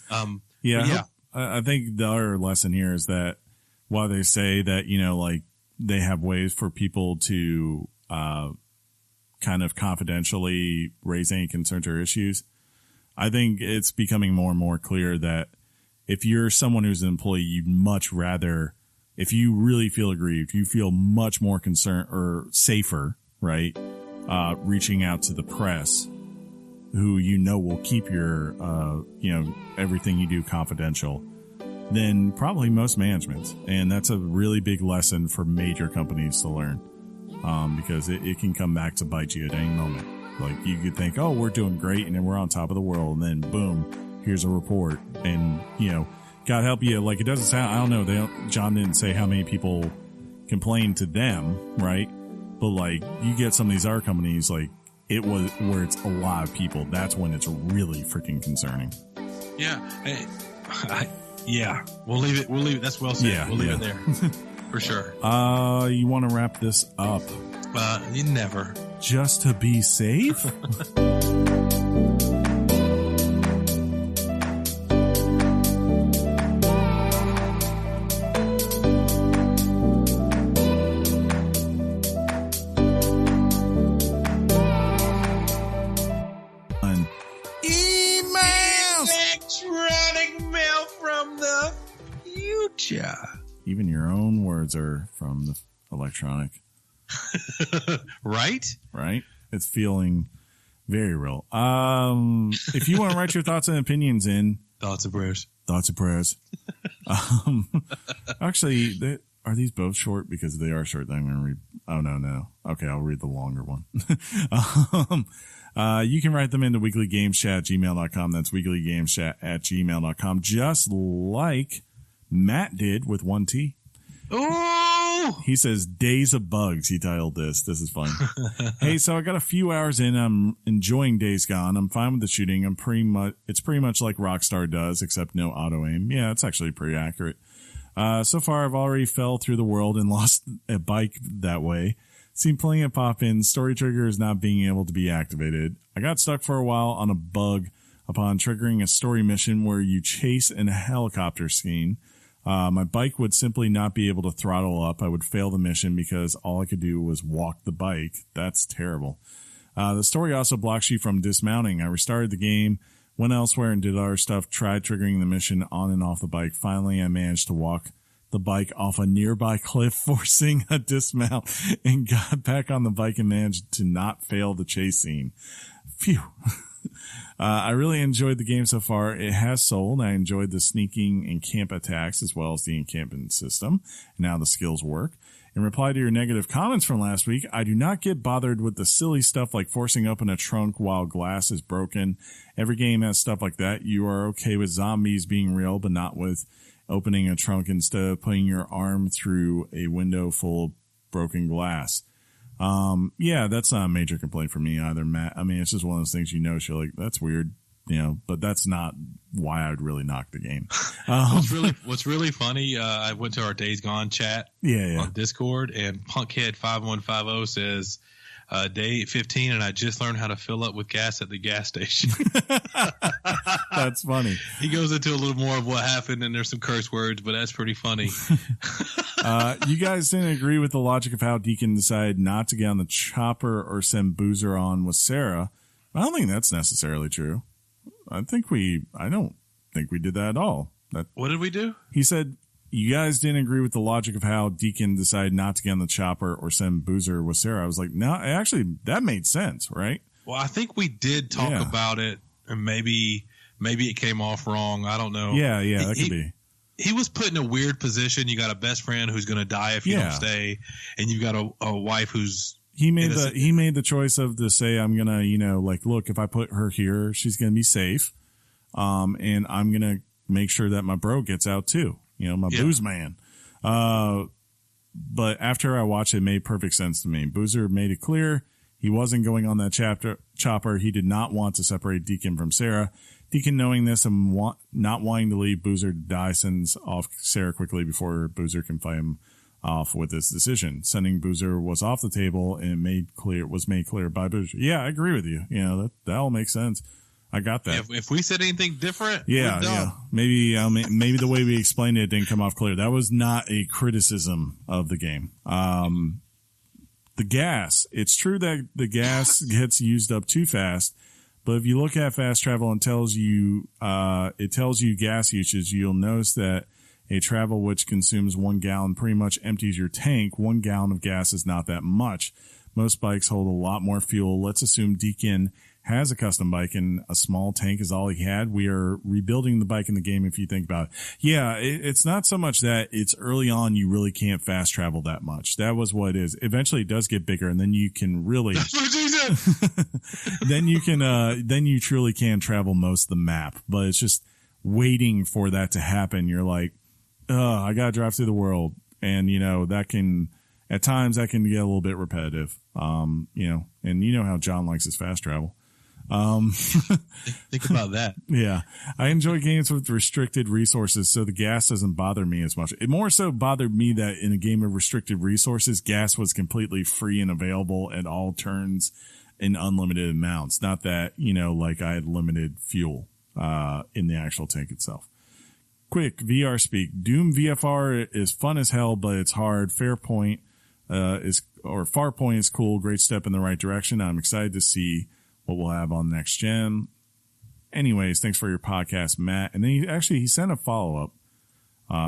I think the other lesson here is that while they say that, you know, like they have ways for people to kind of confidentially raise any concerns or issues, I think it's becoming more and more clear that if you're someone who's an employee, you'd much rather, if you really feel aggrieved, you feel much more concerned or safer, right? Reaching out to the press, who you know will keep your, you know, everything you do confidential, than probably most managements. And that's a really big lesson for major companies to learn, because it can come back to bite you at any moment. Like, you could think, oh, we're doing great and then we're on top of the world, and then boom, here's a report. And, you know, God help you, like, it doesn't sound, I don't know, John didn't say how many people complained to them, right? But, like, you get some of these other companies, like, it was where it's a lot of people. That's when it's really freaking concerning. Yeah. Yeah. We'll leave it. That's well said. Yeah, we'll leave it there for sure. You want to wrap this up? You never. Just to be safe? Even your own words are from the electronic. Right? It's feeling very real. If you want to write your thoughts and opinions in thoughts and prayers. Actually, are these both short? Because they are short. Then I'm going to read. Oh, no. Okay, I'll read the longer one. You can write them into weeklygameschat@gmail.com. That's weeklygameschat@gmail.com. Just like Matt did with 1 T. Oh! He says, Days of Bugs, he titled this. This is fun. Hey, so I got a few hours in. I'm enjoying Days Gone. I'm fine with the shooting. It's pretty much like Rockstar does, except no auto aim. Yeah, it's actually pretty accurate. So far, I've already fell through the world and lost a bike that way. Seen plenty of pop-ins. Story trigger is not being able to be activated. I got stuck for a while on a bug upon triggering a story mission where you chase in a helicopter scene. My bike would simply not be able to throttle up. I would fail the mission because all I could do was walk the bike. That's terrible. The story also blocks you from dismounting. I restarted the game, went elsewhere and did other stuff, tried triggering the mission on and off the bike. Finally, I managed to walk the bike off a nearby cliff, forcing a dismount, and got back on the bike and managed to not fail the chase scene. Phew. I really enjoyed the game so far. It has soul. I enjoyed the sneaking and camp attacks as well as the encampment system. And now the skills work. In reply to your negative comments from last week, I do not get bothered with the silly stuff like forcing open a trunk while glass is broken. Every game has stuff like that. You are okay with zombies being real, but not with opening a trunk instead of putting your arm through a window full of broken glass. Yeah, that's not a major complaint for me either, Matt. I mean, it's just one of those things, you're like, that's weird, but that's not why I would really knock the game. What's really funny, I went to our Days Gone chat on Discord, and Punkhead5150 says, day 15, and I just learned how to fill up with gas at the gas station. That's funny. He goes into a little more of what happened, and there's some curse words, but that's pretty funny. You guys didn't agree with the logic of how Deacon decided not to get on the chopper or send Boozer on with Sarah. I don't think that's necessarily true. I don't think we did that at all. What did we do? He said, you guys didn't agree with the logic of how Deacon decided not to get on the chopper or send Boozer with Sarah. I was like, no, actually, that made sense, right? Well, I think we did talk about it, and maybe it came off wrong. I don't know. Yeah, that could be. He was put in a weird position. You got a best friend who's going to die if you don't stay, and you've got a wife who's he made the choice of to say, I'm gonna, look, if I put her here, she's gonna be safe, and I'm gonna make sure that my bro gets out too. Booze man. But after I watched it, made perfect sense to me. Boozer made it clear he wasn't going on that Chopper. He did not want to separate Deacon from Sarah. Deacon, knowing this and not wanting to leave Boozer to die, sends off Sarah quickly before Boozer can fight him off with this decision. Sending Boozer was off the table and was made clear by Boozer. Yeah, I agree with you. You know, that all makes sense. I got that. If we said anything different, yeah. Maybe the way we explained it didn't come off clear. That was not a criticism of the game. The gas. It's true that the gas gets used up too fast, but if you look at fast travel and tells you gas usage, you'll notice that a travel which consumes 1 gallon pretty much empties your tank. 1 gallon of gas is not that much. Most bikes hold a lot more fuel. Let's assume Deacon has a custom bike and a small tank is all he had. We are rebuilding the bike in the game if you think about it. Yeah, it's not so much that it's early on you really can't fast travel that much. That was what it is. Eventually it does get bigger and then you can really That's what she said. then you truly can travel most of the map. But it's just waiting for that to happen. You're like, I gotta drive through the world. And that can at times that can get a little bit repetitive. And you know how John likes his fast travel. Think about that. Yeah. I enjoy games with restricted resources, so the gas doesn't bother me as much. It more so bothered me that in a game of restricted resources, gas was completely free and available at all turns in unlimited amounts. Not that, like I had limited fuel, in the actual tank itself. Quick VR speak. Doom VFR is fun as hell, but it's hard. Farpoint is cool. Great step in the right direction. I'm excited to see what we'll have on next gen. Anyways, thanks for your podcast, Matt. And then he sent a follow-up,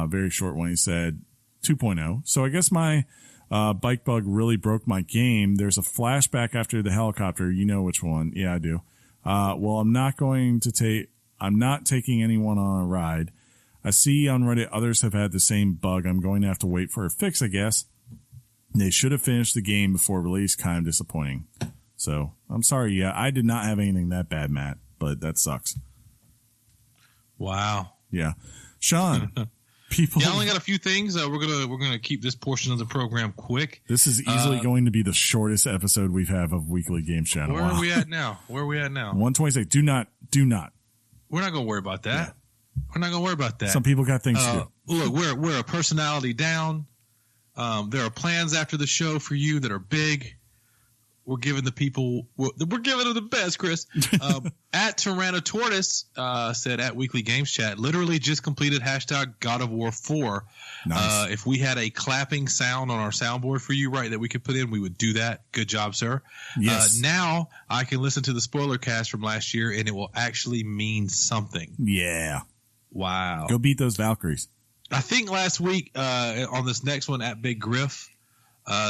very short one. He said 2.0. So I guess my bike bug really broke my game. There's a flashback after the helicopter. You know which one. Yeah, I do. Well, I'm not taking anyone on a ride. I see on Reddit others have had the same bug. I'm going to have to wait for a fix, I guess. They should have finished the game before release. Kind of disappointing. So I'm sorry. Yeah, I did not have anything that bad, Matt, but that sucks. Wow. Yeah. Sean, people. Yeah, I only got a few things. We're gonna keep this portion of the program quick. This is easily going to be the shortest episode we've had of Weekly Games Chat. Where are we at now? 126. Do not. We're not gonna worry about that. Yeah. We're not gonna worry about that. Some people got things to do. Look, we're a personality down. There are plans after the show for you that are big. We're giving them the best, Chris. At Tyrannotortoise said at Weekly Games Chat, literally just completed # God of War 4. Nice. If we had a clapping sound on our soundboard for you, right, that we could put in, we would do that. Good job, sir. Yes. Now I can listen to the spoiler cast from last year, and it will actually mean something. Yeah. Wow. Go beat those Valkyries. I think last week on this next one at Big Griff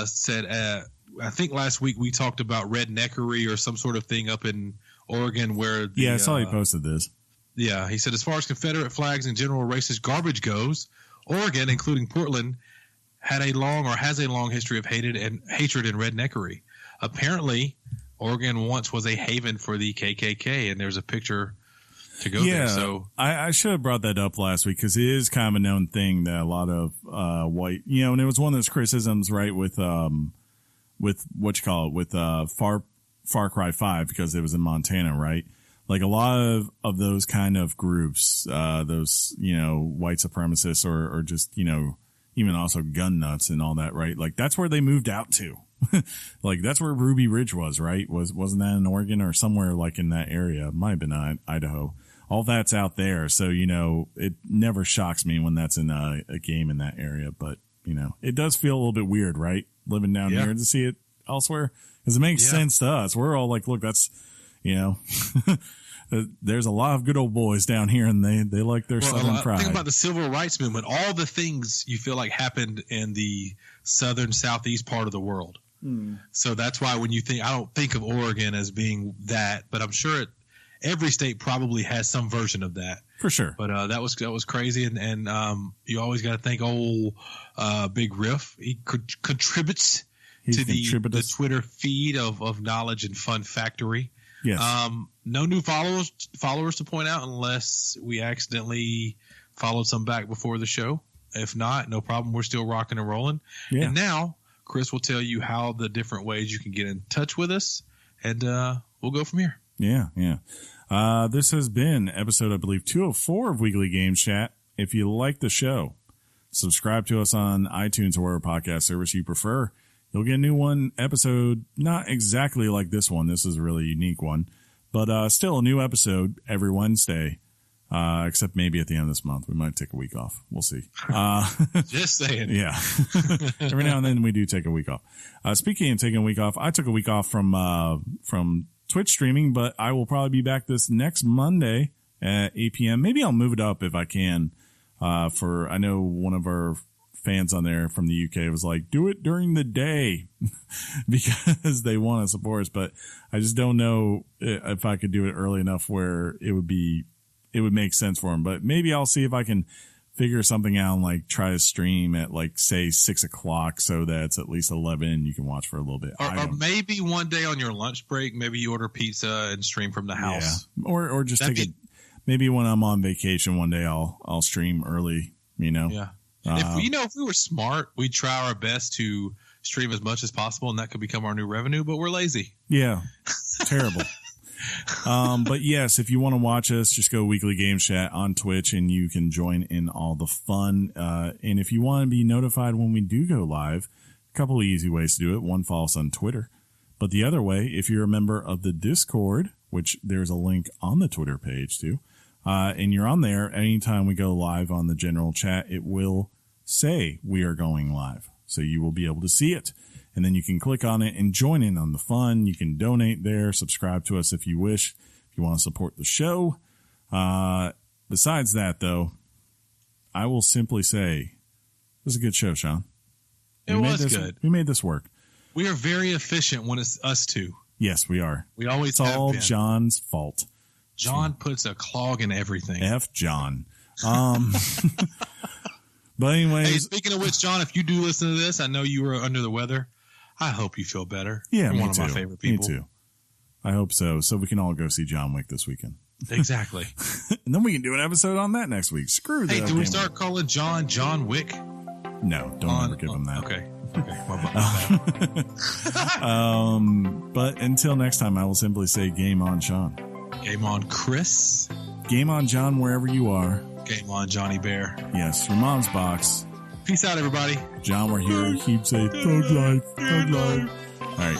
said I think last week we talked about redneckery or some sort of thing up in Oregon where I saw he posted this. Yeah, he said as far as Confederate flags and general racist garbage goes, Oregon, including Portland, has a long history of hatred and redneckery. Apparently, Oregon once was a haven for the KKK, and there's a picture to go there. So I should have brought that up last week because it is kind of a known thing that a lot of white, and it was one of those criticisms, right, with Far Cry 5 because it was in Montana, right? Like a lot of those kind of groups, those, white supremacists or just, even also gun nuts and all that, right? Like that's where they moved out to. Like that's where Ruby Ridge was, right? Wasn't that in Oregon or somewhere like in that area? It might have been Idaho. All that's out there. So, it never shocks me when that's in a game in that area, but it does feel a little bit weird, right? Living down here to see it elsewhere because it makes sense to us. We're all like, look, that's, there's a lot of good old boys down here and they like their Southern pride. Think about the civil rights movement, all the things you feel like happened in the southern southeast part of the world. So that's why when you think, I don't think of Oregon as being that, but I'm sure every state probably has some version of that. For sure. But that was crazy. And you always got to thank old Big Riff. He contributes to the Twitter feed of Knowledge and Fun Factory. Yes. No new followers to point out unless we accidentally followed some back before the show. If not, no problem. We're still rocking and rolling. Yeah. And now Chris will tell you how the different ways you can get in touch with us and we'll go from here. Yeah. This has been episode, I believe, 204 of Weekly Games Chat. If you like the show, subscribe to us on iTunes or whatever podcast service you prefer. You'll get a new one episode, not exactly like this one. This is a really unique one, but still a new episode every Wednesday, except maybe at the end of this month. We might take a week off. We'll see. Just saying. Yeah. Every now and then we do take a week off. Speaking of taking a week off, I took a week off from Twitch streaming, but I will probably be back this next Monday at 8 p.m. Maybe I'll move it up if I can. I know one of our fans on there from the UK was like, do it during the day because they want to support us, but I just don't know if I could do it early enough where it would make sense for them. But maybe I'll see if I can figure something out and like try to stream at like say 6:00 so that it's at least 11 and you can watch for a little bit. Or maybe one day on your lunch break, maybe you order pizza and stream from the house. Yeah. Or just maybe when I'm on vacation one day I'll stream early, Yeah. If we were smart, we'd try our best to stream as much as possible, and that could become our new revenue, but we're lazy. Yeah. Terrible. But yes, if you want to watch us, just go Weekly Games Chat on Twitch and you can join in all the fun. And if you want to be notified when we do go live, a couple of easy ways to do it. One, follow us on Twitter. But the other way, if you're a member of the Discord, which there's a link on the Twitter page too, and you're on there, anytime we go live on the general chat, it will say we are going live. So you will be able to see it. And then you can click on it and join in on the fun. You can donate there, subscribe to us if you wish, if you want to support the show. Besides that, though, I will simply say it was a good show, Sean. It was good. We made this work. We are very efficient when it's us two. Yes, we are. We always It's all John's fault. John puts a clog in everything. F John. But anyways. Hey, speaking of which, John, if you do listen to this, I know you were under the weather. I hope you feel better. Yeah, You're one of my favorite people. Me too. I hope so. So we can all go see John Wick this weekend. Exactly. And then we can do an episode on that next week. Screw that. Hey, do we start calling John Wick? No, don't ever give him that. Okay. But until next time, I will simply say game on, Sean. Game on, Chris. Game on, John, wherever you are. Game on, Johnny Bear. Yes, your mom's box. Peace out, everybody. John, we're here. He'd say, thug life, thug life. All right.